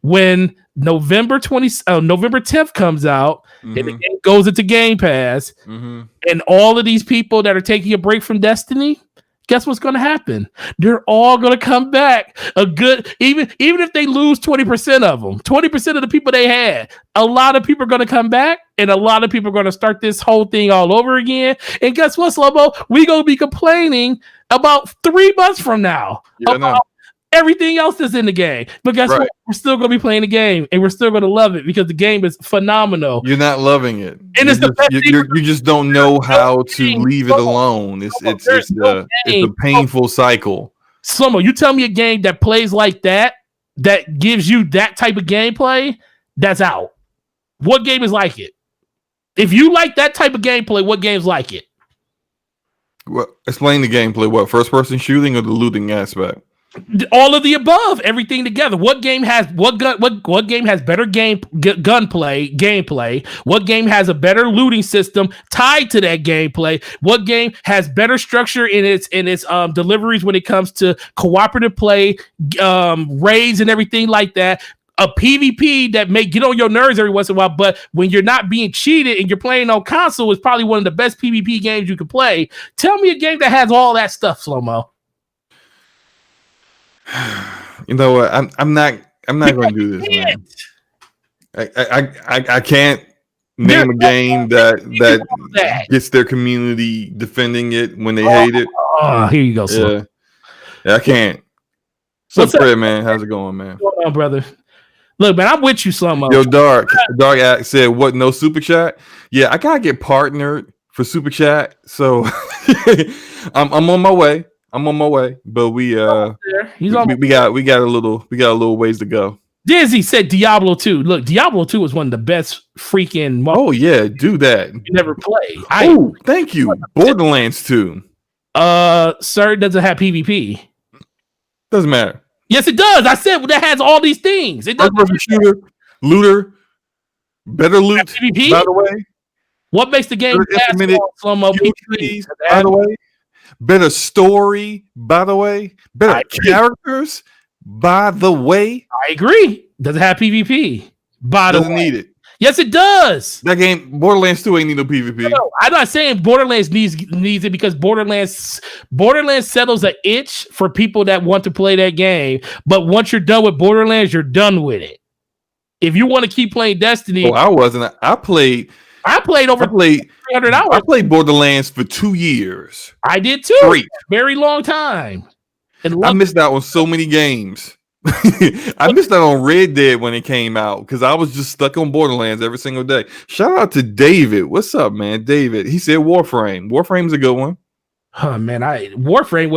When November 10th comes out and the game goes into Game Pass and all of these people that are taking a break from Destiny, guess what's going to happen? They're all going to come back. Even if they lose 20% of them, 20% of the people they had, a lot of people are going to come back, and a lot of people are going to start this whole thing all over again. And guess what, Slobo? We're going to be complaining about 3 months from now about everything else that's in the game. But guess what? We're still going to be playing the game, and we're still going to love it because the game is phenomenal. You're not loving it. And it's the best you just don't know how to leave it alone. It's a painful cycle. Slomo, you tell me a game that plays like that gives you that type of gameplay, that's out. What game is like it? If you like that type of gameplay, what game's like it? Well, explain the gameplay. What, first-person shooting or the looting aspect? All of the above, everything together. What game has what game has better gameplay? What game has a better looting system tied to that gameplay? What game has better structure in its deliveries when it comes to cooperative play, raids and everything like that? A PvP that may get on your nerves every once in a while, but when you're not being cheated and you're playing on console, is probably one of the best PvP games you can play. Tell me a game that has all that stuff, Slow-Mo. You know what? I'm not going to do this, man. I can't name a game that gets their community defending it when they hate it. Oh, here you go, Slow. Yeah, I can't. What's up, man? How's it going, man? What's going on, brother? Look, man, I'm with you, Slow-Mo. Yo, Dark said, "What? No super chat? Yeah, I gotta get partnered for super chat, so I'm on my way. But we got a little ways to go." Dizzy said Diablo 2. Look, Diablo 2 was one of the best freaking. Oh yeah, do that. You never played. Oh, thank you. Borderlands 2. Sir, doesn't have PvP. Doesn't matter. Yes, it does. I said that has all these things. It does. Shooter, looter, better loot. PvP? By the way, what makes the game Slow-Mo PvP? By the way, better story. By the way, better characters. By the way, I agree. Doesn't have PvP. Doesn't need it. Yes, it does. That game, Borderlands 2, ain't need no PvP. No, I'm not saying Borderlands needs it because Borderlands settles an itch for people that want to play that game. But once you're done with Borderlands, you're done with it. If you want to keep playing Destiny, I wasn't. I played over 3 300 hours. I played Borderlands for 2 years. I did too. Great. Very long time. And I missed out on so many games. I missed out on Red Dead when it came out because I was just stuck on Borderlands every single day. Shout out to David. What's up, man? David. He said Warframe. Warframe's a good one. Oh man, Warframe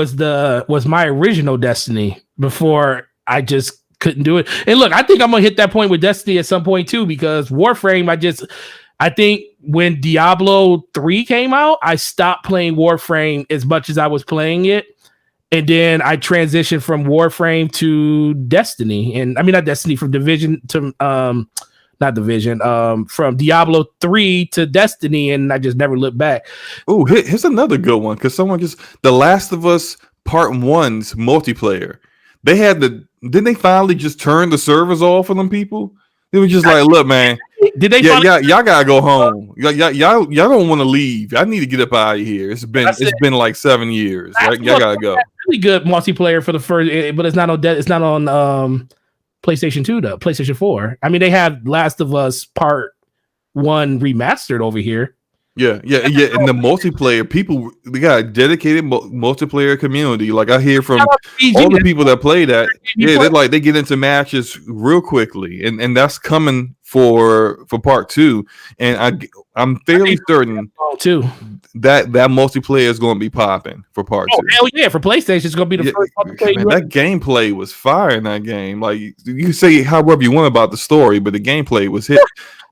was my original Destiny before I just couldn't do it. And look, I think I'm gonna hit that point with Destiny at some point too, because Warframe, I think when Diablo 3 came out, I stopped playing Warframe as much as I was playing it. And then I transitioned from Warframe to Destiny. And I mean, not Destiny, from Division to, not Division, from Diablo 3 to Destiny. And I just never looked back. Oh, here's another good one. Because The Last of Us Part 1's multiplayer. Didn't they finally just turn the servers off for them people? They were just like, look, man. Did they? Y'all gotta go home. Y'all don't want to leave. I need to get up out of here. It's been like 7 years. Y'all gotta go. Really good multiplayer for the first, but it's not on PlayStation 2 though. PlayStation 4. I mean, they have Last of Us Part 1 remastered over here. Yeah. And the multiplayer, they got a dedicated multiplayer community. Like I hear from all the people that play that, they get into matches real quickly, and that's coming for part 2. And I'm fairly certain too that multiplayer is going to be popping for part 2. Hell yeah! For PlayStation, it's going to be the first multiplayer. Man, that gameplay was fire in that game. Like you say however you want about the story, but the gameplay was hit.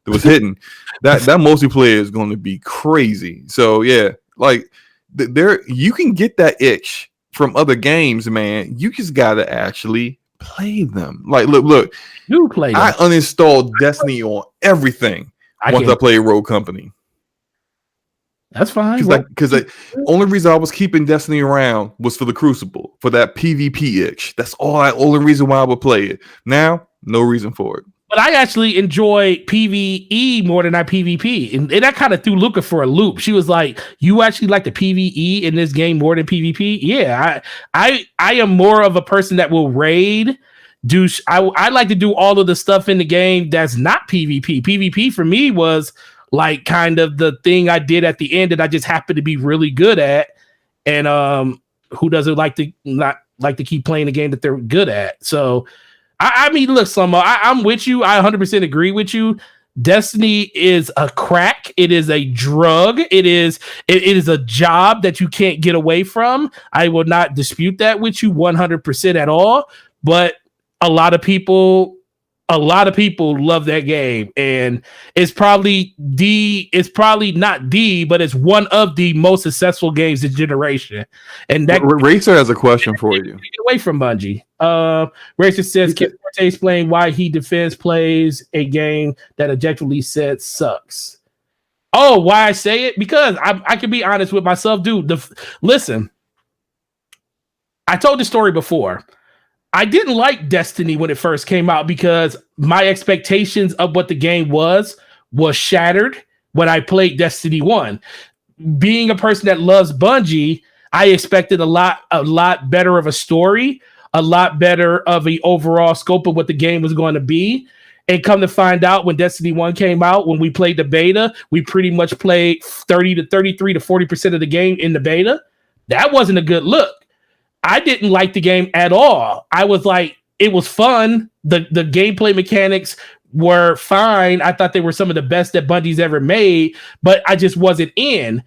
It was hitting. That multiplayer is going to be crazy. So yeah, like you can get that itch from other games, man. You just gotta actually play them. Like look, you play them. I uninstalled Destiny on everything once I played Rogue Company. That's fine. Because the only reason I was keeping Destiny around was for the Crucible, for that PvP itch. That's only reason why I would play it. Now, no reason for it. But I actually enjoy PvE more than I PvP. And that kind of threw Luca for a loop. She was like, you actually like the PvE in this game more than PvP? Yeah, I am more of a person that will raid. I like to do all of the stuff in the game that's not PvP. PvP for me was like kind of the thing I did at the end that I just happened to be really good at. And who doesn't like to keep playing the game that they're good at? So I mean, look, I'm with you. I 100% agree with you. Destiny is a crack. It is a drug. It is a job that you can't get away from. I will not dispute that with you 100% at all. But a lot of people love that game, and it's probably not but it's one of the most successful games this generation. And that Racer has a question for you. Get away from Bungie. Racer says, "Can Forte explain why he plays a game that objectively said sucks?" Oh, why I say it? Because I can be honest with myself, dude. Listen, I told the story before. I didn't like Destiny when it first came out because my expectations of what the game was shattered when I played Destiny 1. Being a person that loves Bungie, I expected a lot better of a story, a lot better of the overall scope of what the game was going to be. And come to find out, when Destiny 1 came out, when we played the beta, we pretty much played 30 to 33 to 40% of the game in the beta. That wasn't a good look. I didn't like the game at all. I was like, it was fun. The gameplay mechanics were fine. I thought they were some of the best that Bungie's ever made, but I just wasn't in.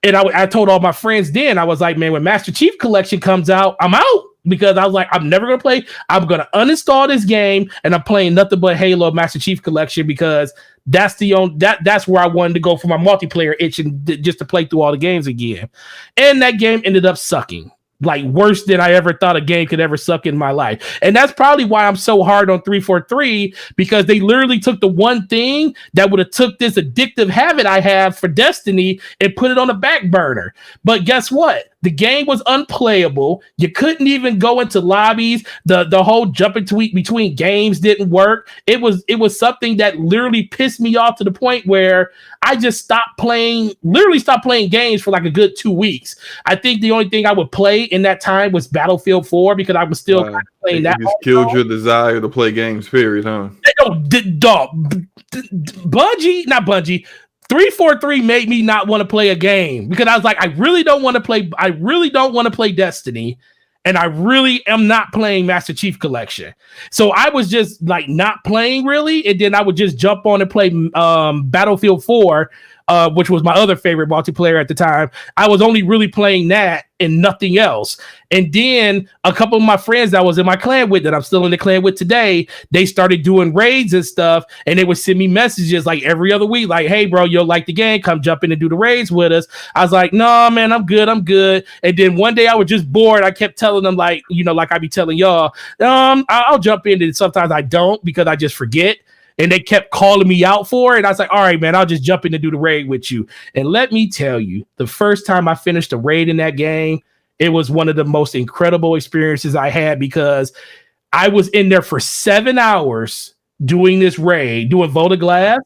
And I told all my friends then, I was like, man, when Master Chief Collection comes out, I'm out. Because I was like, I'm never going to play. I'm going to uninstall this game, and I'm playing nothing but Halo Master Chief Collection, because that's where I wanted to go for my multiplayer itch, and just to play through all the games again. And that game ended up sucking. Like worse than I ever thought a game could ever suck in my life. And that's probably why I'm so hard on 343, because they literally took the one thing that would have took this addictive habit I have for Destiny and put it on the back burner. But guess what? The game was unplayable. You couldn't even go into lobbies. The whole jumping between games didn't work. It was something that literally pissed me off to the point where I just stopped playing games for like a good 2 weeks. I think the only thing I would play in that time was Battlefield 4, because I was still kind of playing that. It just killed your desire to play games, period, huh? Bungie, not Bungie. 343 made me not want to play a game because I was like, I really don't want to play Destiny, and I really am not playing Master Chief Collection. So I was just like not playing really, and then I would just jump on and play Battlefield 4, which was my other favorite multiplayer at the time. I was only really playing that and nothing else. And then a couple of my friends that I was in my clan with, that I'm still in the clan with today, they started doing raids and stuff, and they would send me messages like every other week, like, hey bro, you'll like the game, come jump in and do the raids with us. I was like, no man, I'm good. And then one day I was just bored. I kept telling them, like, you know, like I be telling y'all, I'll jump in, and sometimes I don't because I just forget. And they kept calling me out for it. And I was like, all right, man, I'll just jump in and do the raid with you. And let me tell you, the first time I finished a raid in that game, it was one of the most incredible experiences I had, because I was in there for 7 hours doing this raid, doing Vote of Glass.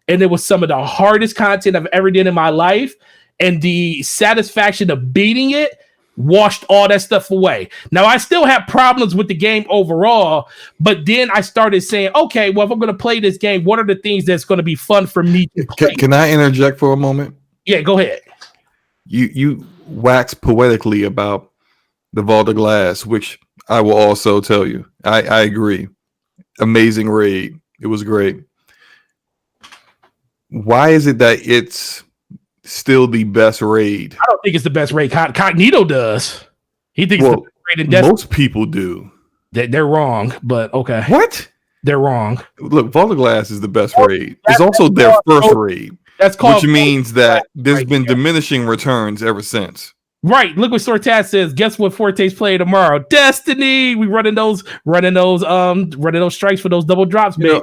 And it was some of the hardest content I've ever done in my life. And the satisfaction of beating it washed all that stuff away. Now, I still have problems with the game overall, but then I started saying, okay, well, if I'm going to play this game, what are the things that's going to be fun for me to play? Can I interject for a moment? Yeah, go ahead. You wax poetically about the Vault of Glass, which I will also tell you. I agree. Amazing raid. It was great. Why is it that it's still the best raid? I don't think it's the best raid. Cognito does. He thinks it's the best raid in Destiny. Most people do. They're wrong, but okay. What? They're wrong. Look, Vault of Glass is the best raid. It's also their first raid. That's called, which means that there's been diminishing returns ever since. Right. Look what Sortat says. Guess what Forte's playing tomorrow? Destiny. We running those strikes for those double drops, man.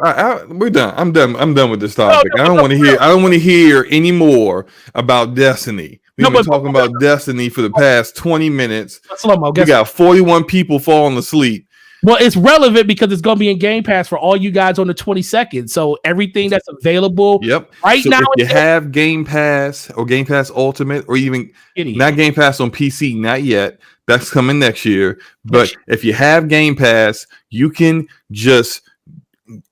We're done. I'm done with this topic. I don't want to hear any more about Destiny. We've been talking about Destiny for the past 20 minutes. Slow-mo. We got 41 people falling asleep. Well, it's relevant because it's going to be in Game Pass for all you guys on the 22nd. So everything that's available right now. If you have Game Pass or Game Pass Ultimate, or even not Game Pass on PC, not yet. That's coming next year. But if you have Game Pass, you can just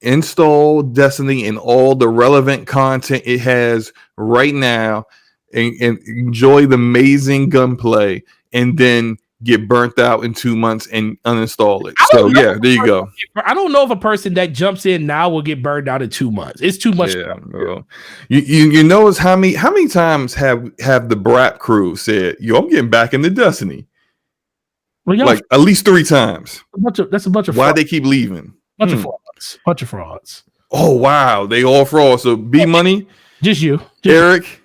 install Destiny and all the relevant content it has right now, and enjoy the amazing gunplay, and then get burnt out in 2 months and uninstall it. So yeah, there you go. I don't know if a person that jumps in now will get burned out in 2 months. It's too much. Yeah, well, you notice how many times have the Brat crew said, "Yo, I'm getting back into Destiny." Well, like at least 3 times. That's a bunch of. Why frauds. they keep leaving? Bunch of frauds. Oh wow, they all frauds. So B Money, just you, Eric.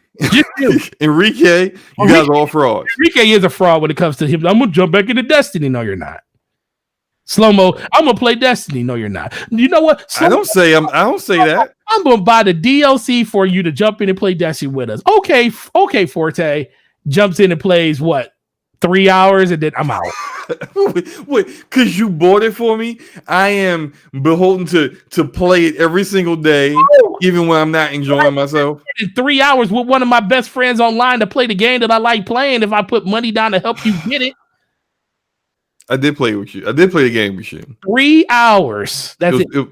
Enrique, you guys are all frauds. Enrique is a fraud when it comes to him. I'm gonna jump back into Destiny. No, you're not. Slow-mo, I'm gonna play Destiny. No, you're not. You know what? I don't say that. I'm gonna buy the DLC for you to jump in and play Destiny with us. Okay, Forte jumps in and plays what? 3 hours, and then I'm out. Wait, because you bought it for me? I am beholden to play it every single day, even when I'm not enjoying myself. In 3 hours with one of my best friends online to play the game that I like playing. If I put money down to help you get it, I did play with you. I did play the game with you. 3 hours. That's it.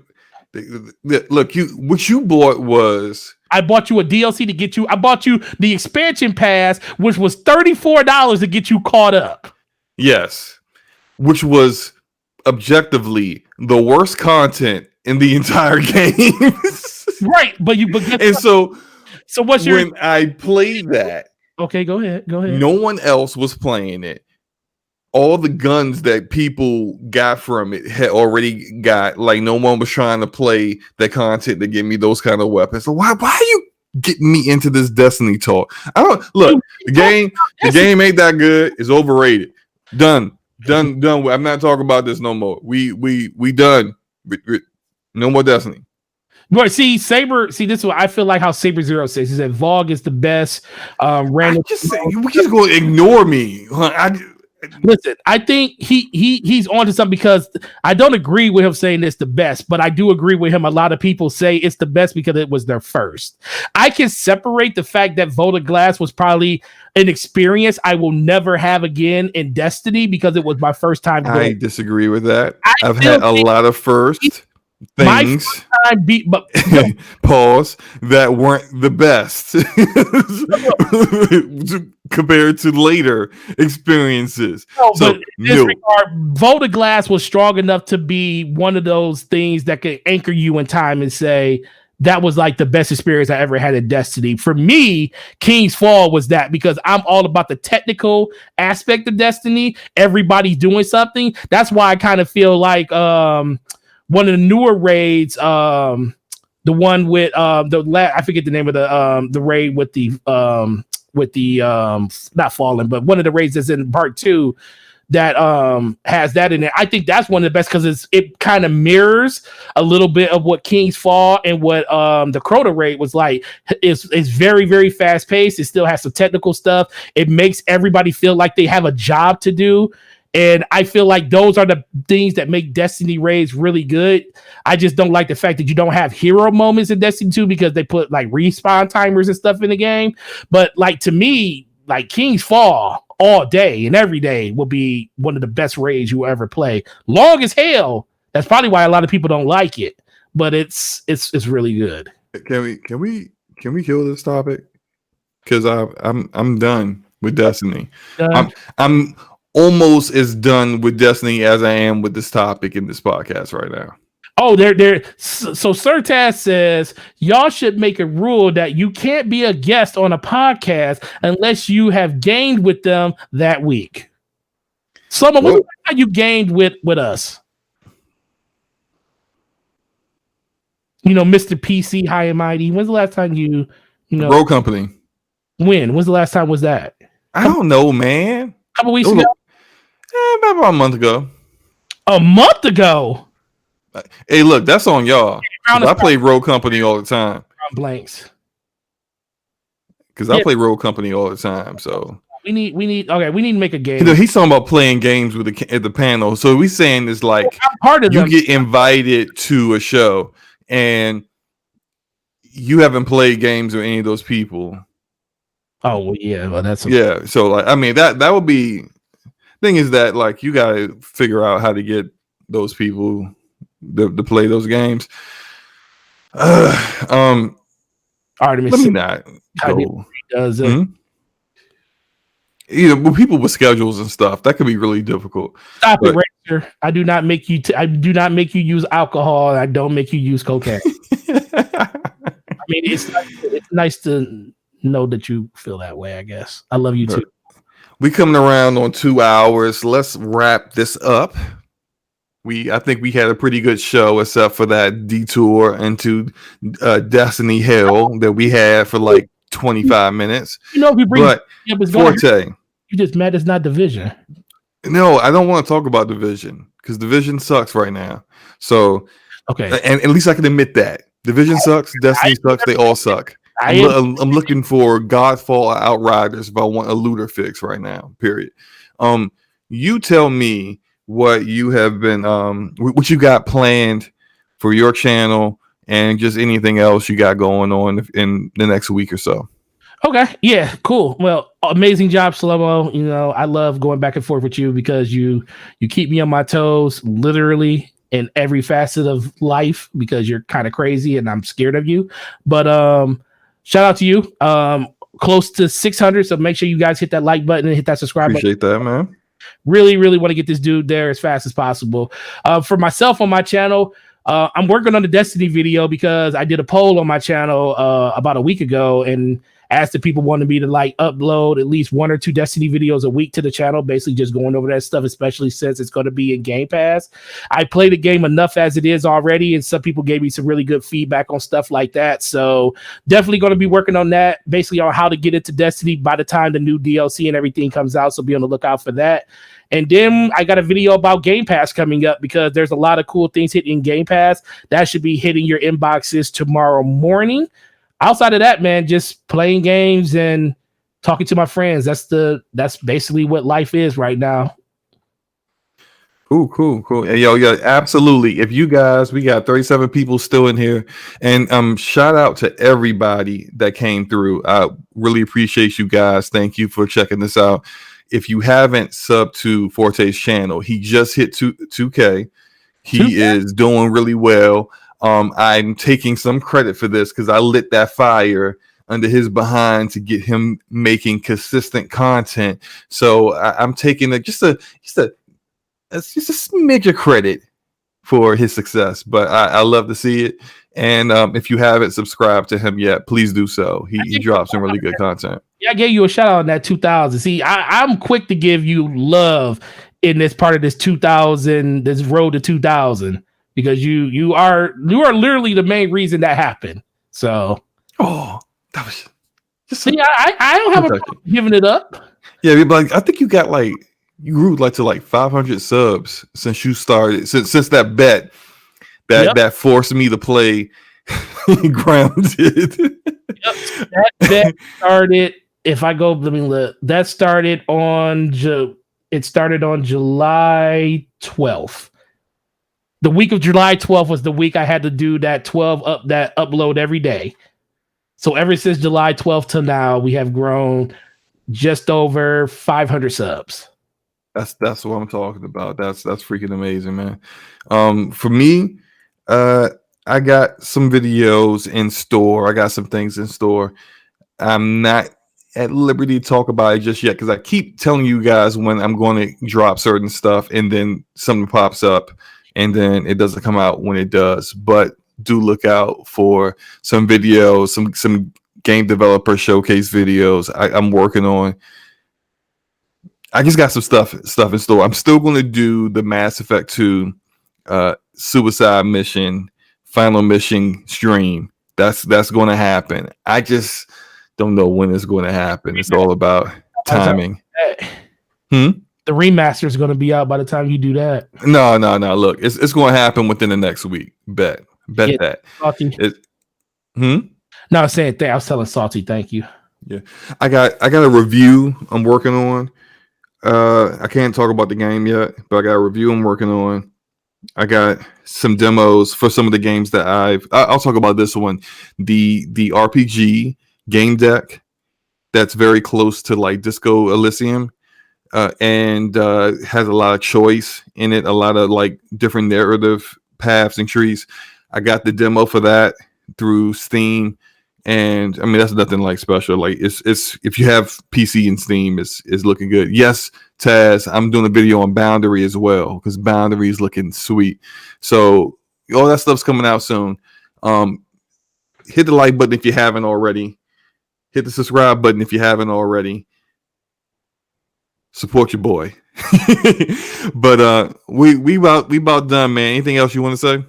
Look, what you bought was. I bought you a DLC to get you. I bought you the expansion pass, which was $34 to get you caught up. Yes, which was objectively the worst content in the entire game. Right, but so what's your? When I played that, okay, go ahead. No one else was playing it. All the guns that people got from it had already got. Like no one was trying to play that content to give me those kind of weapons. So why are you getting me into this Destiny talk? I don't look. The game ain't that good. It's overrated. Done. I'm not talking about this no more. We done. No more Destiny. But see, Saber. See, this is what I feel like. How Saber 06 is that Vogue is the best. Random. We just gonna ignore me. Listen, I think he's onto something, because I don't agree with him saying it's the best, but I do agree with him. A lot of people say it's the best because it was their first. I can separate the fact that Vote of Glass was probably an experience I will never have again in Destiny because it was my first time. I disagree with that. I've had a lot of firsts. things. My beat, but pause, that weren't the best compared to later experiences. no, So but in this regard, Voda Glass was strong enough to be one of those things that could anchor you in time and say that was like the best experience I ever had in Destiny. For me, King's Fall was that, because I'm all about the technical aspect of Destiny. Everybody's doing something. That's why I kind of feel like one of the newer raids, the one with I forget the name of the raid with the not Fallen, but one of the raids that's in part 2 that has that in it. I think that's one of the best because it kind of mirrors a little bit of what King's Fall and what the Crota raid was like. It's very, very fast paced. It still has some technical stuff. It makes everybody feel like they have a job to do. And I feel like those are the things that make Destiny raids really good. I just don't like the fact that you don't have hero moments in Destiny 2 because they put like respawn timers and stuff in the game. But like, to me, like King's Fall all day and every day will be one of the best raids you will ever play. Long as hell. That's probably why a lot of people don't like it, but it's really good. Can we kill this topic? Because I'm done with Destiny. I'm almost as done with Destiny as I am with this topic in this podcast right now. Oh, so Sertaz says y'all should make a rule that you can't be a guest on a podcast unless you have gamed with them that week. When was the last time you gamed with us? Mr. PC High and Mighty. When's the last time you Road Company? When? When's the last time was that? I don't know, man. A couple weeks ago? About a month ago. A month ago? Hey, look, that's on y'all. I play Road Company all the time. Blanks. Because I play Road Company all the time. So we need to make a game. He's talking about playing games with at the panel. So we saying it's like you get invited to a show and you haven't played games with any of those people. Oh well, yeah, well that's So like, I mean that would be. Thing is that like you gotta figure out how to get those people to play those games. Artemis, let me not go. Does it? With people with schedules and stuff, that could be really difficult. Stop it, Racer. I do not make you. I do not make you use alcohol. And I don't make you use cocaine. I mean, it's nice to know that you feel that way. I guess I love you too. We coming around on 2 hours. Let's wrap this up. I think we had a pretty good show, except for that detour into Destiny Hell that we had for like 25 minutes. If you bring Forte, you just mad it's not Division. No, I don't want to talk about Division because Division sucks right now. So okay, and at least I can admit that Division sucks, Destiny sucks. They all suck. I'm looking for Godfall Outriders if I want a looter fix right now. Period. You tell me what you have been, what you got planned for your channel, and just anything else you got going on in the next week or so. Okay, yeah, cool. Well, amazing job, Slow-Mo. I love going back and forth with you because you keep me on my toes, literally in every facet of life, because you're kind of crazy and I'm scared of you. But shout out to you. Close to 600, so make sure you guys hit that like button and hit that subscribe button. Appreciate that, man. Really, really want to get this dude there as fast as possible. For myself on my channel, I'm working on the Destiny video because I did a poll on my channel about a week ago and asked if people wanted me to like upload at least 1 or 2 Destiny videos a week to the channel, basically just going over that stuff, especially since it's going to be in Game Pass. I play the game enough as it is already, and some people gave me some really good feedback on stuff like that. So definitely going to be working on that, basically on how to get into Destiny by the time the new DLC and everything comes out. So be on the lookout for that. And then I got a video about Game Pass coming up because there's a lot of cool things hitting Game Pass that should be hitting your inboxes tomorrow morning. Outside of that, man, just playing games and talking to my friends. That's basically what life is right now. Cool. And yeah, absolutely. If you guys, we got 37 people still in here, and shout out to everybody that came through. I really appreciate you guys. Thank you for checking this out. If you haven't subbed to Forte's channel, he just hit 2K. He is doing really well. I'm taking some credit for this because I lit that fire under his behind to get him making consistent content. So I'm taking just a smidge of credit for his success. But I love to see it. And if you haven't subscribed to him yet, please do so. He drops some really good content. Yeah, I gave you a shout out on that 2000. See, I'm quick to give you love in this part of this 2000, this road to 2000, because you are literally the main reason that happened. So, that was just. See, I don't have a problem giving it up. Yeah, but I think you got you grew to 500 subs since you started. Since that bet. That forced me to play Grounded. That bet started. If I go, that started on. It started on July 12th. The week of July 12th was the week I had to do that that upload every day. So ever since July 12th till now, we have grown just over 500 subs. That's what I'm talking about. That's freaking amazing, man. For me. I got some videos in store. I got some things in store. I'm not at liberty to talk about it just yet because I keep telling you guys when I'm going to drop certain stuff and then something pops up and then it doesn't come out when it does. But do look out for some videos, some game developer showcase videos I'm working on. I just got some stuff in store. I'm still going to do the Mass Effect 2 suicide mission, final mission stream. That's going to happen. I just don't know when it's going to happen. It's all about timing. The remaster is going to be out by the time you do that. No. Look, it's going to happen within the next week. Bet that. No, I was saying I was telling Salty, thank you. Yeah, I got a review I'm working on. I can't talk about the game yet, but I got a review I'm working on. I got some demos for some of the games that I'll talk about this one. The RPG game deck that's very close to Disco Elysium and has a lot of choice in it, a lot of different narrative paths and trees. I got the demo for that through Steam. And I mean, that's nothing special. It's if you have PC and Steam, it's looking good. Yes, Taz, I'm doing a video on Boundary as well because Boundary is looking sweet. So all that stuff's coming out soon. Hit the like button if you haven't already. Hit the subscribe button if you haven't already. Support your boy. But we about done, man. Anything else you want to say?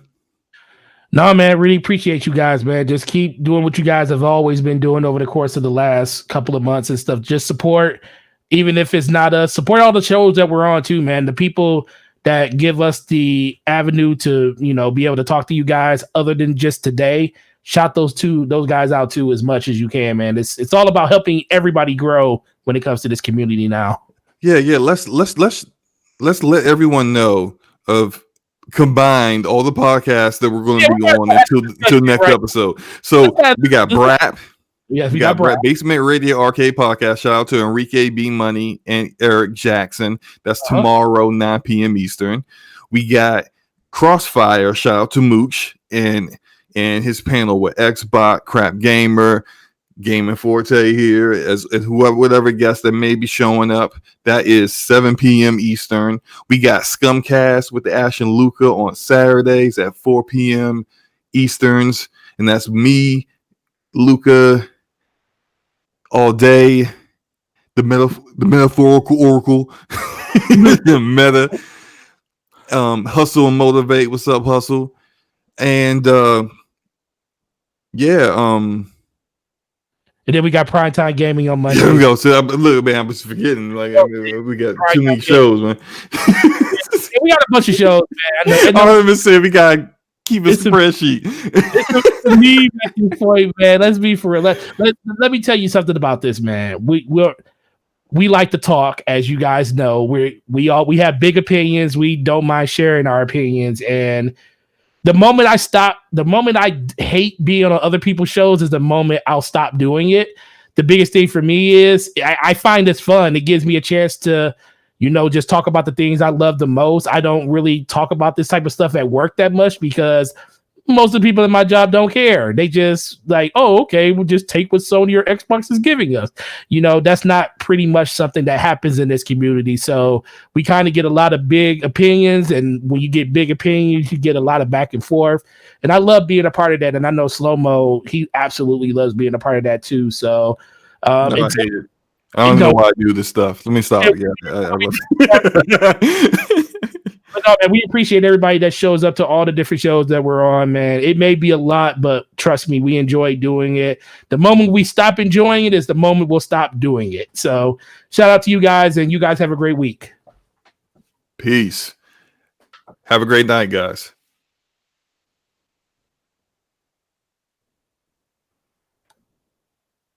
No, man, really appreciate you guys, man. Just keep doing what you guys have always been doing over the course of the last couple of months and stuff. Just support, even if it's not us. Support all the shows that we're on too, man. The people that give us the avenue to, be able to talk to you guys other than just today. Shout those guys out too as much as you can, man. It's all about helping everybody grow when it comes to this community now. Yeah. Let's let everyone know of combined all the podcasts that we're going to be on until next episode. So we got Brap. Yes, we got Brap. Basement Radio Arcade Podcast. Shout out to Enrique B. Money and Eric Jackson. That's tomorrow, 9 p.m. Eastern. We got Crossfire. Shout out to Mooch and his panel with Xbot, Crap Gamer, Gaming Forte here, as whatever guest that may be showing up. That is 7 p.m. Eastern. We got Scumcast with the Ash and Luca on Saturdays at 4 p.m. Easterns, and that's me, Luca, all day. The metaphorical oracle, the meta. Hustle and Motivate. What's up, Hustle? And and then we got Primetime Gaming on Monday. There we go. So look, man, I was forgetting. We got too many shows, man. We got a bunch of shows, man. I even said we gotta keep a spreadsheet. It's a me point, man. Let's be for real. Let me tell you something about this, man. We like to talk, as you guys know. We have big opinions. We don't mind sharing our opinions, and the moment I hate being on other people's shows is the moment I'll stop doing it. The biggest thing for me is I find this fun. It gives me a chance to just talk about the things I love the most. I don't really talk about this type of stuff at work that much because most of the people in my job don't care. They just like, oh, okay, we'll just take what Sony or Xbox is giving us. That's not pretty much something that happens in this community. So we kind of get a lot of big opinions. And when you get big opinions, you get a lot of back and forth. And I love being a part of that. And I know Slow-Mo, he absolutely loves being a part of that too. So I hate it. I don't know why I do this stuff. Let me stop. No, man, we appreciate everybody that shows up to all the different shows that we're on, man. It may be a lot, but trust me, we enjoy doing it. The moment we stop enjoying it is the moment we'll stop doing it. So shout out to you guys, and you guys have a great week. Peace. Have a great night, guys.